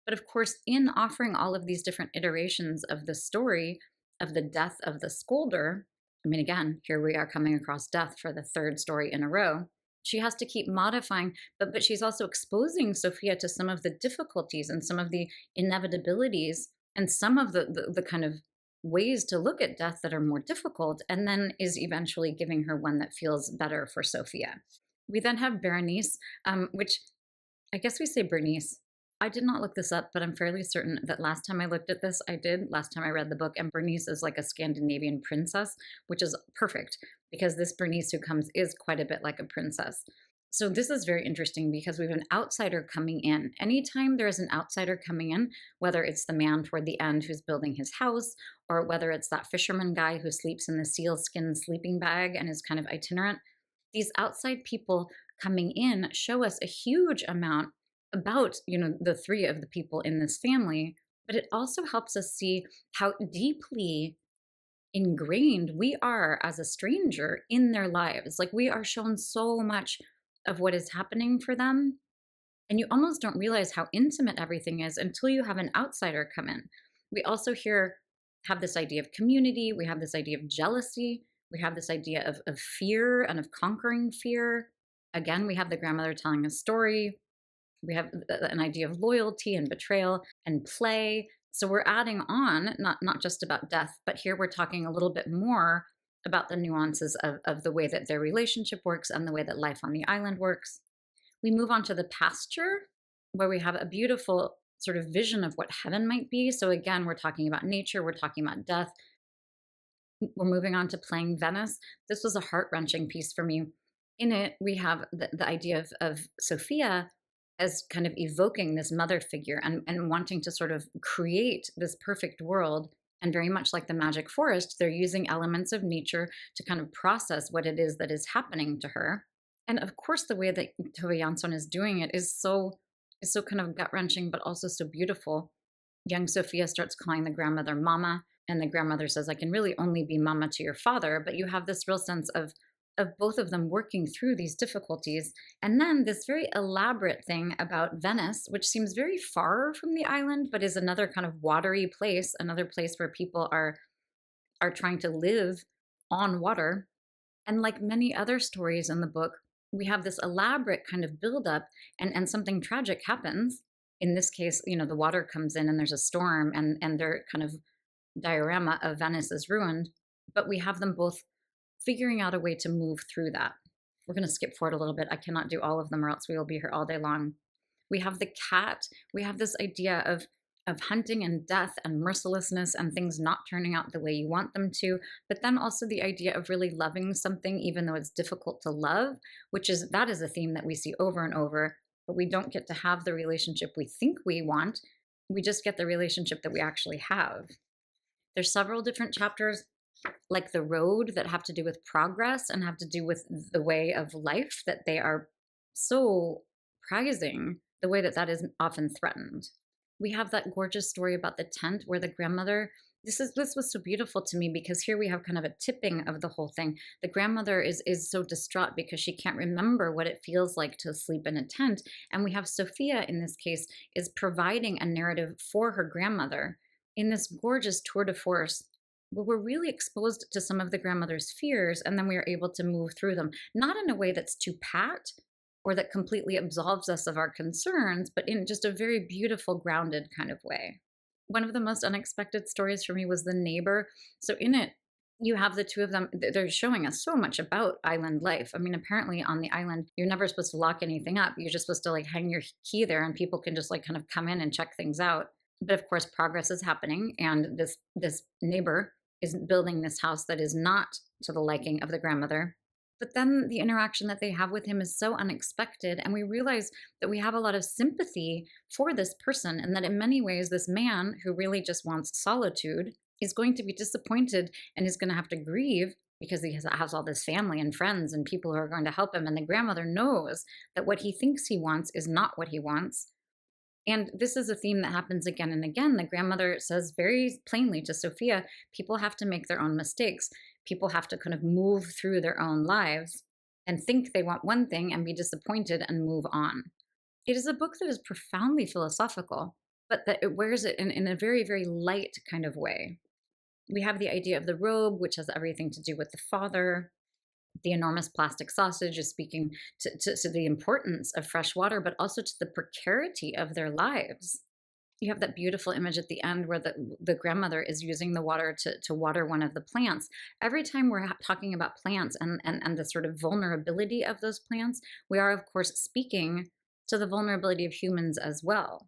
But of course, in offering all of these different iterations of the story of the death of the scolder, I mean, again, here we are coming across death for the third story in a row. She has to keep modifying, but she's also exposing Sophia to some of the difficulties and some of the inevitabilities and some of the kind of ways to look at death that are more difficult, and then is eventually giving her one that feels better for Sophia. We then have Berenice, which I guess we say Bernice. I did not look this up, but I'm fairly certain that last time I looked at this, I did, last time I read the book, and Bernice is like a Scandinavian princess, which is perfect because this Bernice who comes is quite a bit like a princess. So this is very interesting because we have an outsider coming in. Anytime there is an outsider coming in, whether it's the man toward the end who's building his house, or whether it's that fisherman guy who sleeps in the sealskin sleeping bag and is kind of itinerant, these outside people coming in show us a huge amount about the three of the people in this family, but it also helps us see how deeply ingrained we are as a stranger in their lives. Like, we are shown so much of what is happening for them, and you almost don't realize how intimate everything is until you have an outsider come in. We also here have this idea of community, we have this idea of jealousy, we have this idea of fear and of conquering fear. Again, we have the grandmother telling a story. We have an idea of loyalty and betrayal and play. So we're adding on, not just about death, but here we're talking a little bit more about the nuances of the way that their relationship works and the way that life on the island works. We move on to the pasture, where we have a beautiful sort of vision of what heaven might be. So again, we're talking about nature, we're talking about death. We're moving on to playing Venice. This was a heart-wrenching piece for me. In it, we have the idea of Sophia as kind of evoking this mother figure and wanting to sort of create this perfect world. And very much like the magic forest, they're using elements of nature to kind of process what it is that is happening to her. And of course, the way that Tove Jansson is doing it is so kind of gut-wrenching, but also so beautiful. Young Sophia starts calling the grandmother mama, and the grandmother says, I can really only be mama to your father. But you have this real sense of both of them working through these difficulties. And then this very elaborate thing about Venice, which seems very far from the island, but is another kind of watery place, another place where people are trying to live on water. And like many other stories in the book, we have this elaborate kind of buildup, and something tragic happens. In this case, the water comes in and there's a storm, and their kind of diorama of Venice is ruined. But we have them both figuring out a way to move through that. We're going to skip forward a little bit. I cannot do all of them or else we will be here all day long. We have the cat. We have this idea of hunting and death and mercilessness and things not turning out the way you want them to, but then also the idea of really loving something even though it's difficult to love, that is a theme that we see over and over, but we don't get to have the relationship we think we want. We just get the relationship that we actually have. There's several different chapters like the road that have to do with progress and have to do with the way of life that they are so prizing, the way that is often threatened. We have that gorgeous story about the tent where the grandmother, this was so beautiful to me because here we have kind of a tipping of the whole thing. The grandmother is so distraught because she can't remember what it feels like to sleep in a tent. And we have Sophia in this case is providing a narrative for her grandmother in this gorgeous tour de force where we're really exposed to some of the grandmother's fears, and then we are able to move through them, not in a way that's too pat or that completely absolves us of our concerns, but in just a very beautiful, grounded kind of way. One of the most unexpected stories for me was The Neighbor. So in it, you have the two of them. They're showing us so much about island life. I mean, apparently on the island, you're never supposed to lock anything up. You're just supposed to like hang your key there and people can just like kind of come in and check things out. But of course, progress is happening. And this neighbor is building this house that is not to the liking of the grandmother. But then the interaction that they have with him is so unexpected. And we realize that we have a lot of sympathy for this person, and that in many ways, this man who really just wants solitude is going to be disappointed and is going to have to grieve because he has all this family and friends and people who are going to help him. And the grandmother knows that what he thinks he wants is not what he wants. And this is a theme that happens again and again. The grandmother says very plainly to Sophia, people have to make their own mistakes. People have to kind of move through their own lives and think they want one thing and be disappointed and move on. It is a book that is profoundly philosophical, but that it wears it in a very, very light kind of way. We have the idea of the robe, which has everything to do with the father. The enormous plastic sausage is speaking to the importance of fresh water, but also to the precarity of their lives. You have that beautiful image at the end where the grandmother is using the water to water one of the plants. Every time we're talking about plants and the sort of vulnerability of those plants, we are, of course, speaking to the vulnerability of humans as well.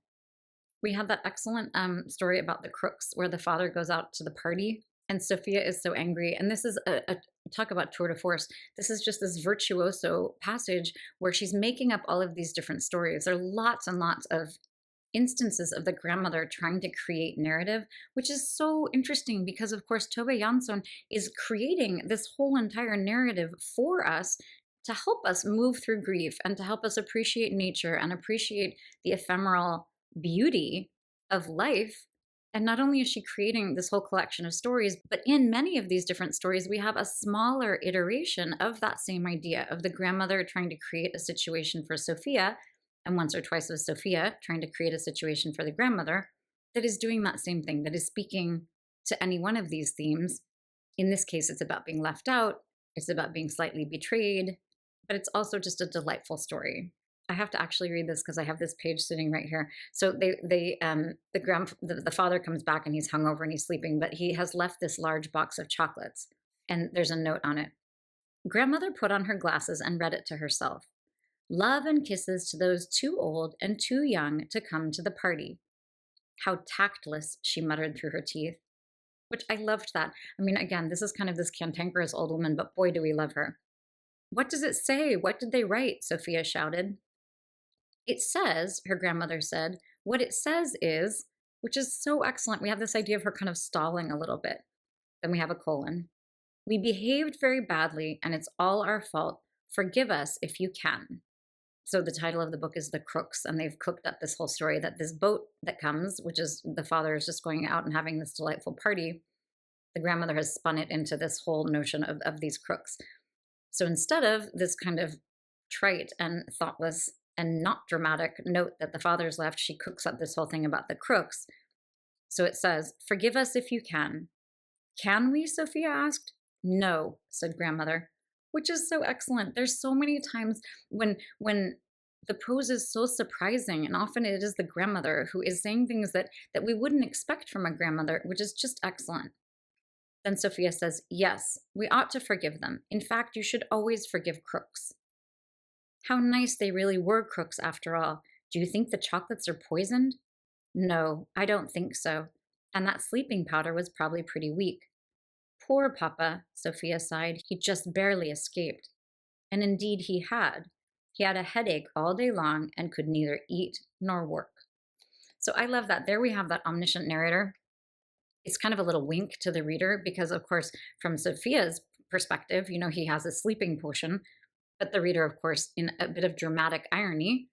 We have that excellent story about the crooks where the father goes out to the party and Sophia is so angry. And this is a talk about tour de force. This is just this virtuoso passage where she's making up all of these different stories. There are lots and lots of instances of the grandmother trying to create narrative, which is so interesting because, of course, Tove Jansson is creating this whole entire narrative for us to help us move through grief and to help us appreciate nature and appreciate the ephemeral beauty of life. And not only is she creating this whole collection of stories, but in many of these different stories, we have a smaller iteration of that same idea of the grandmother trying to create a situation for Sophia, and once or twice with Sophia trying to create a situation for the grandmother that is doing that same thing, that is speaking to any one of these themes. In this case, it's about being left out, it's about being slightly betrayed, but it's also just a delightful story. I have to actually read this because I have this page sitting right here. So the father comes back and he's hungover and he's sleeping, but he has left this large box of chocolates, and there's a note on it. Grandmother put on her glasses and read it to herself. Love and kisses to those too old and too young to come to the party. How tactless, she muttered through her teeth. Which I loved that. I mean, again, this is kind of this cantankerous old woman, but boy, do we love her. What does it say? What did they write? Sophia shouted. It says, her grandmother said, what it says is, which is so excellent. We have this idea of her kind of stalling a little bit. Then we have a colon. We behaved very badly, and it's all our fault. Forgive us if you can. So the title of the book is The Crooks, and they've cooked up this whole story that this boat that comes, which is the father is just going out and having this delightful party, the grandmother has spun it into this whole notion of these crooks. So instead of this kind of trite and thoughtless and not dramatic note that the father's left, she cooks up this whole thing about the crooks. So it says, forgive us if you can. Can we? Sophia asked. No, said grandmother, which is so excellent. There's so many times when the prose is so surprising, and often it is the grandmother who is saying things that we wouldn't expect from a grandmother, which is just excellent. Then Sophia says, yes, we ought to forgive them. In fact, you should always forgive crooks. How nice they really were crooks after all. Do you think the chocolates are poisoned? No, I don't think so. And that sleeping powder was probably pretty weak. Poor Papa, Sophia sighed. He just barely escaped. And indeed he had. He had a headache all day long and could neither eat nor work. So I love that. There we have that omniscient narrator. It's kind of a little wink to the reader because, of course, from Sophia's perspective, he has a sleeping potion. But the reader, of course, in a bit of dramatic irony,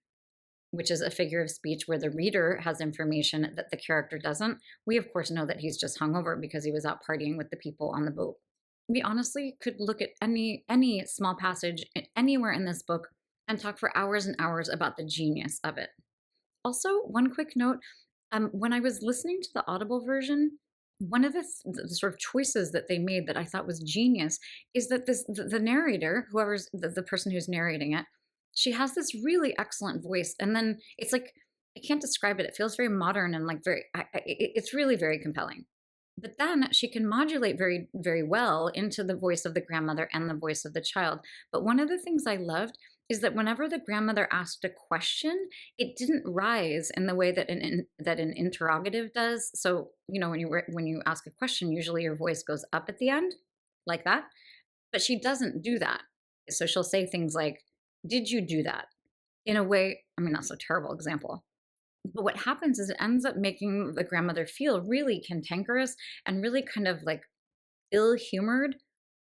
which is a figure of speech where the reader has information that the character doesn't, we, of course, know that he's just hungover because he was out partying with the people on the boat. We honestly could look at any small passage anywhere in this book and talk for hours and hours about the genius of it. Also, one quick note, when I was listening to the Audible version, one of the sort of choices that they made that I thought was genius is that the narrator, whoever's the person who's narrating it, She has this really excellent voice, and then it's like I can't describe it. It feels very modern and like it's really very compelling. But then she can modulate very, very well into the voice of the grandmother and the voice of the child. But one of the things I loved is that whenever the grandmother asked a question, it didn't rise in the way that that an interrogative does. So when you ask a question, usually your voice goes up at the end, like that. But she doesn't do that. So she'll say things like, "Did you do that?" In a way, I mean, that's a terrible example. But what happens is it ends up making the grandmother feel really cantankerous and really kind of like ill humored,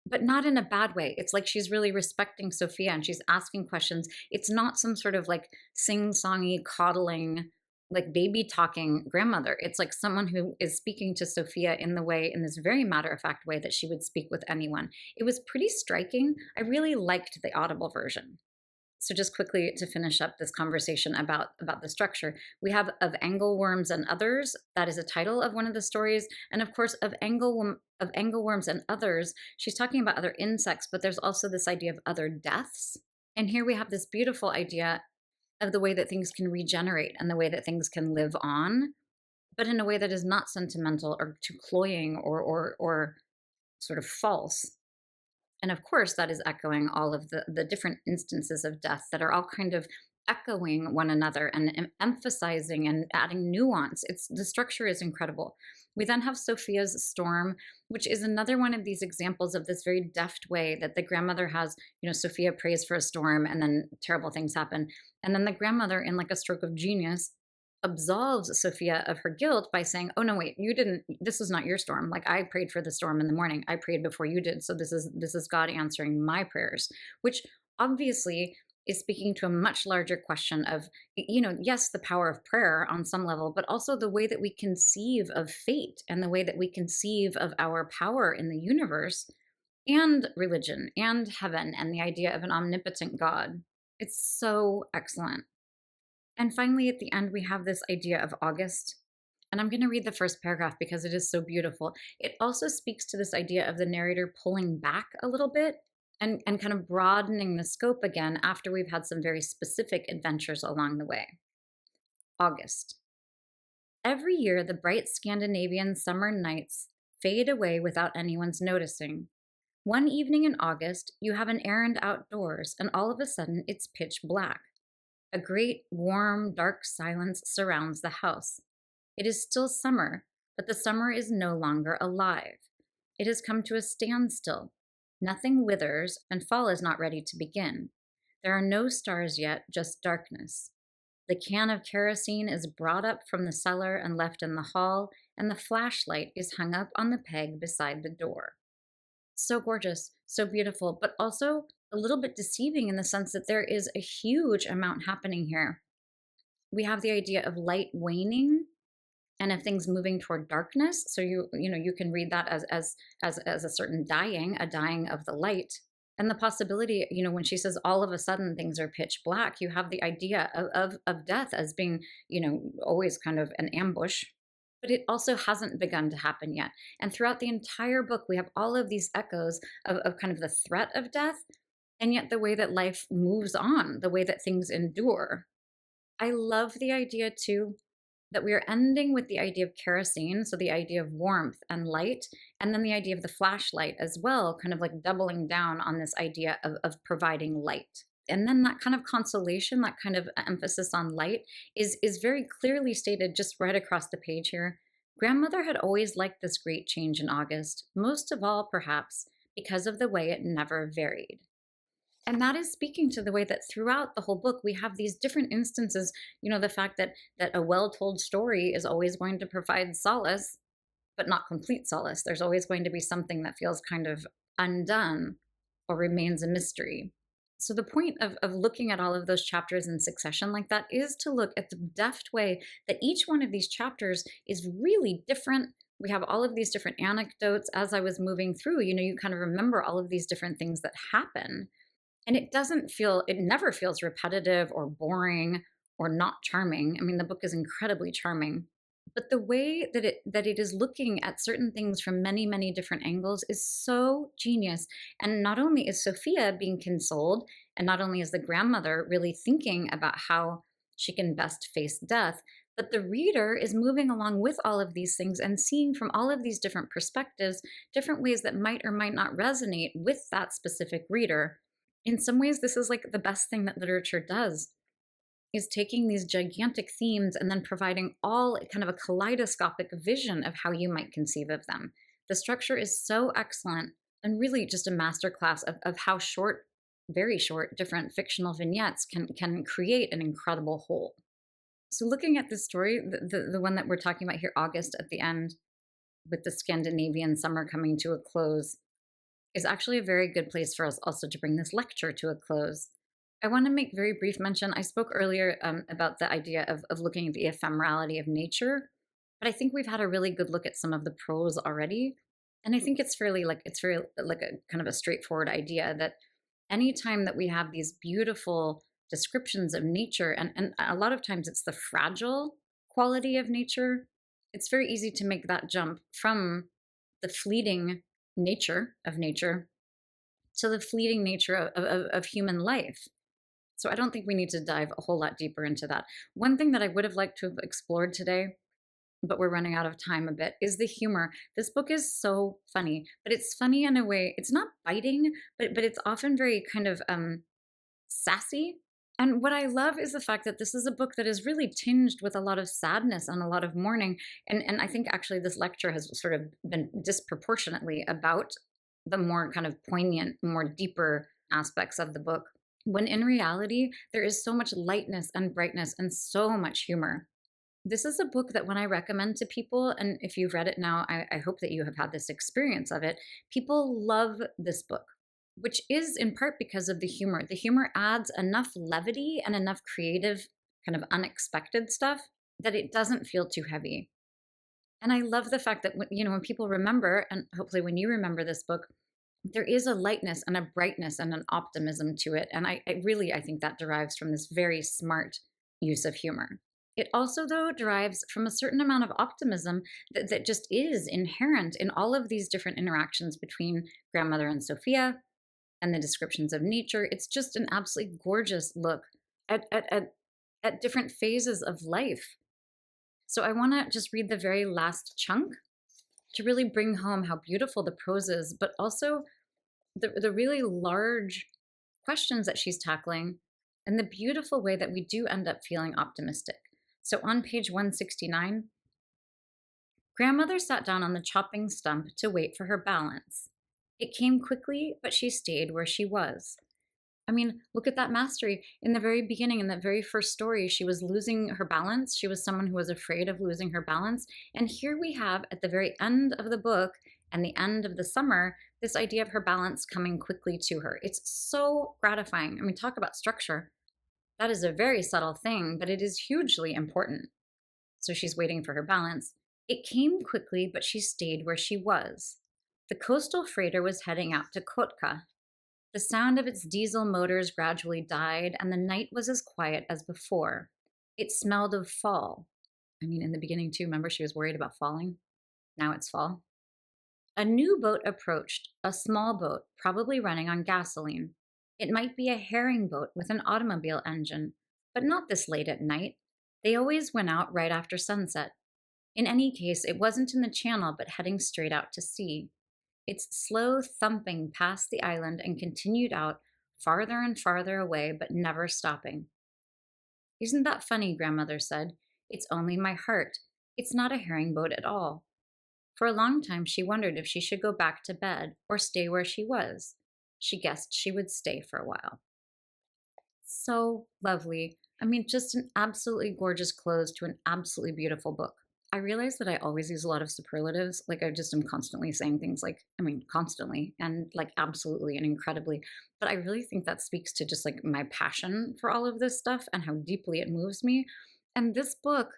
but not in a bad way. It's like she's really respecting Sophia and she's asking questions. It's not some sort of like sing songy, coddling, like baby talking grandmother. It's like someone who is speaking to Sophia in this very matter of fact way that she would speak with anyone. It was pretty striking. I really liked the Audible version. So just quickly to finish up this conversation about the structure, we have Of Angleworms and Others. That is a title of one of the stories, and of course of angleworms and others. She's talking about other insects, but there's also this idea of other deaths. And here we have this beautiful idea of the way that things can regenerate and the way that things can live on, but in a way that is not sentimental or too cloying or sort of false. And of course, that is echoing all of the different instances of death that are all kind of echoing one another and emphasizing and adding nuance. It's the structure is incredible. We then have Sophia's storm, which is another one of these examples of this very deft way that the grandmother has. Sophia prays for a storm and then terrible things happen. And then the grandmother, in like a stroke of genius, absolves Sophia of her guilt by saying, "Oh no, wait, you didn't. This is not your storm. Like I prayed for the storm in the morning. I prayed before you did. So this is God answering my prayers," which obviously is speaking to a much larger question of, yes, the power of prayer on some level, but also the way that we conceive of fate and the way that we conceive of our power in the universe and religion and heaven and the idea of an omnipotent God. It's so excellent. And finally, at the end, we have this idea of August. And I'm going to read the first paragraph because it is so beautiful. It also speaks to this idea of the narrator pulling back a little bit and kind of broadening the scope again after we've had some very specific adventures along the way. August. Every year, the bright Scandinavian summer nights fade away without anyone's noticing. One evening in August, you have an errand outdoors, and all of a sudden, it's pitch black. A great, warm, dark silence surrounds the house. It is still summer, but the summer is no longer alive. It has come to a standstill. Nothing withers, and fall is not ready to begin. There are no stars yet, just darkness. The can of kerosene is brought up from the cellar and left in the hall, and the flashlight is hung up on the peg beside the door. So gorgeous, so beautiful, but also a little bit deceiving in the sense that there is a huge amount happening here. We have the idea of light waning and of things moving toward darkness. So you can read that as a certain dying, a dying of the light. And the possibility, when she says all of a sudden things are pitch black, you have the idea of death as being, always kind of an ambush. But it also hasn't begun to happen yet. And throughout the entire book, we have all of these echoes of kind of the threat of death, and yet the way that life moves on, the way that things endure. I love the idea, too, that we are ending with the idea of kerosene, so the idea of warmth and light, and then the idea of the flashlight as well, kind of like doubling down on this idea of providing light. And then that kind of consolation, that kind of emphasis on light is very clearly stated just right across the page here. Grandmother had always liked this great change in August, most of all, perhaps, because of the way it never varied. And that is speaking to the way that throughout the whole book, we have these different instances, the fact that a well-told story is always going to provide solace, but not complete solace. There's always going to be something that feels kind of undone or remains a mystery. So the point of looking at all of those chapters in succession like that is to look at the deft way that each one of these chapters is really different. We have all of these different anecdotes. As I was moving through, you kind of remember all of these different things that happen. And it never feels repetitive or boring or not charming. I mean, the book is incredibly charming, But the way that it is looking at certain things from many, many different angles is so genius. And not only is Sophia being consoled, and not only is the grandmother really thinking about how she can best face death, but the reader is moving along with all of these things and seeing from all of these different perspectives, different ways that might or might not resonate with that specific reader. In some ways, this is like the best thing that literature does, is taking these gigantic themes and then providing all kind of a kaleidoscopic vision of how you might conceive of them. The structure is so excellent and really just a masterclass of how short, very short, different fictional vignettes can create an incredible whole. So looking at this story, the one that we're talking about here, August at the end, with the Scandinavian summer coming to a close, is actually a very good place for us also to bring this lecture to a close. I want to make very brief mention. I spoke earlier about the idea of looking at the ephemerality of nature, but I think we've had a really good look at some of the prose already. And I think it's very like a kind of a straightforward idea that anytime that we have these beautiful descriptions of nature, and a lot of times it's the fragile quality of nature, it's very easy to make that jump from the fleeting nature of nature to the fleeting nature of human life. So I don't think we need to dive a whole lot deeper into that. One thing that I would have liked to have explored today, but we're running out of time a bit, is the humor. This book is so funny, but it's funny in a way, it's not biting, but it's often very kind of sassy. And what I love is the fact that this is a book that is really tinged with a lot of sadness and a lot of mourning. And I think actually this lecture has sort of been disproportionately about the more kind of poignant, more deeper aspects of the book, when in reality, there is so much lightness and brightness and so much humor. This is a book that when I recommend to people, and if you've read it now, I hope that you have had this experience of it, people love this book, which is in part because of the humor. The humor adds enough levity and enough creative, kind of unexpected stuff that it doesn't feel too heavy. And I love the fact that, when people remember, and hopefully when you remember this book, there is a lightness and a brightness and an optimism to it. And I think that derives from this very smart use of humor. It also, though, derives from a certain amount of optimism that just is inherent in all of these different interactions between grandmother and Sophia and the descriptions of nature. It's just an absolutely gorgeous look at different phases of life. So I want to just read the very last chunk to really bring home how beautiful the prose is, but also the really large questions that she's tackling and the beautiful way that we do end up feeling optimistic. So on page 169, grandmother sat down on the chopping stump to wait for her balance. It came quickly, but she stayed where she was. I mean, look at that mastery. In the very beginning, in that very first story, she was losing her balance. She was someone who was afraid of losing her balance. And here we have, at the very end of the book and the end of the summer, this idea of her balance coming quickly to her. It's so gratifying. I mean, talk about structure. That is a very subtle thing, but it is hugely important. So she's waiting for her balance. It came quickly, but she stayed where she was. The coastal freighter was heading out to Kotka. The sound of its diesel motors gradually died, and the night was as quiet as before. It smelled of fall. I mean, in the beginning, too, remember she was worried about falling? Now it's fall. A new boat approached, a small boat, probably running on gasoline. It might be a herring boat with an automobile engine, but not this late at night. They always went out right after sunset. In any case, it wasn't in the channel, but heading straight out to sea. Its slow thumping passed the island and continued out, farther and farther away, but never stopping. Isn't that funny, grandmother said. It's only my heart. It's not a herring boat at all. For a long time, she wondered if she should go back to bed or stay where she was. She guessed she would stay for a while. So lovely. I mean, just an absolutely gorgeous close to an absolutely beautiful book. I realize that I always use a lot of superlatives. Like I just am constantly saying things like, constantly and like absolutely and incredibly. But I really think that speaks to just like my passion for all of this stuff and how deeply it moves me. And this book,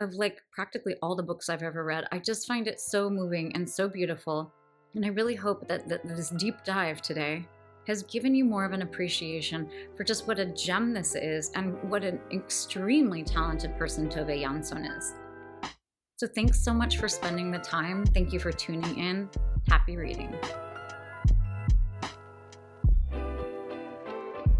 of like practically all the books I've ever read, I just find it so moving and so beautiful. And I really hope that this deep dive today has given you more of an appreciation for just what a gem this is and what an extremely talented person Tove Jansson is. So thanks so much for spending the time. Thank you for tuning in. Happy reading.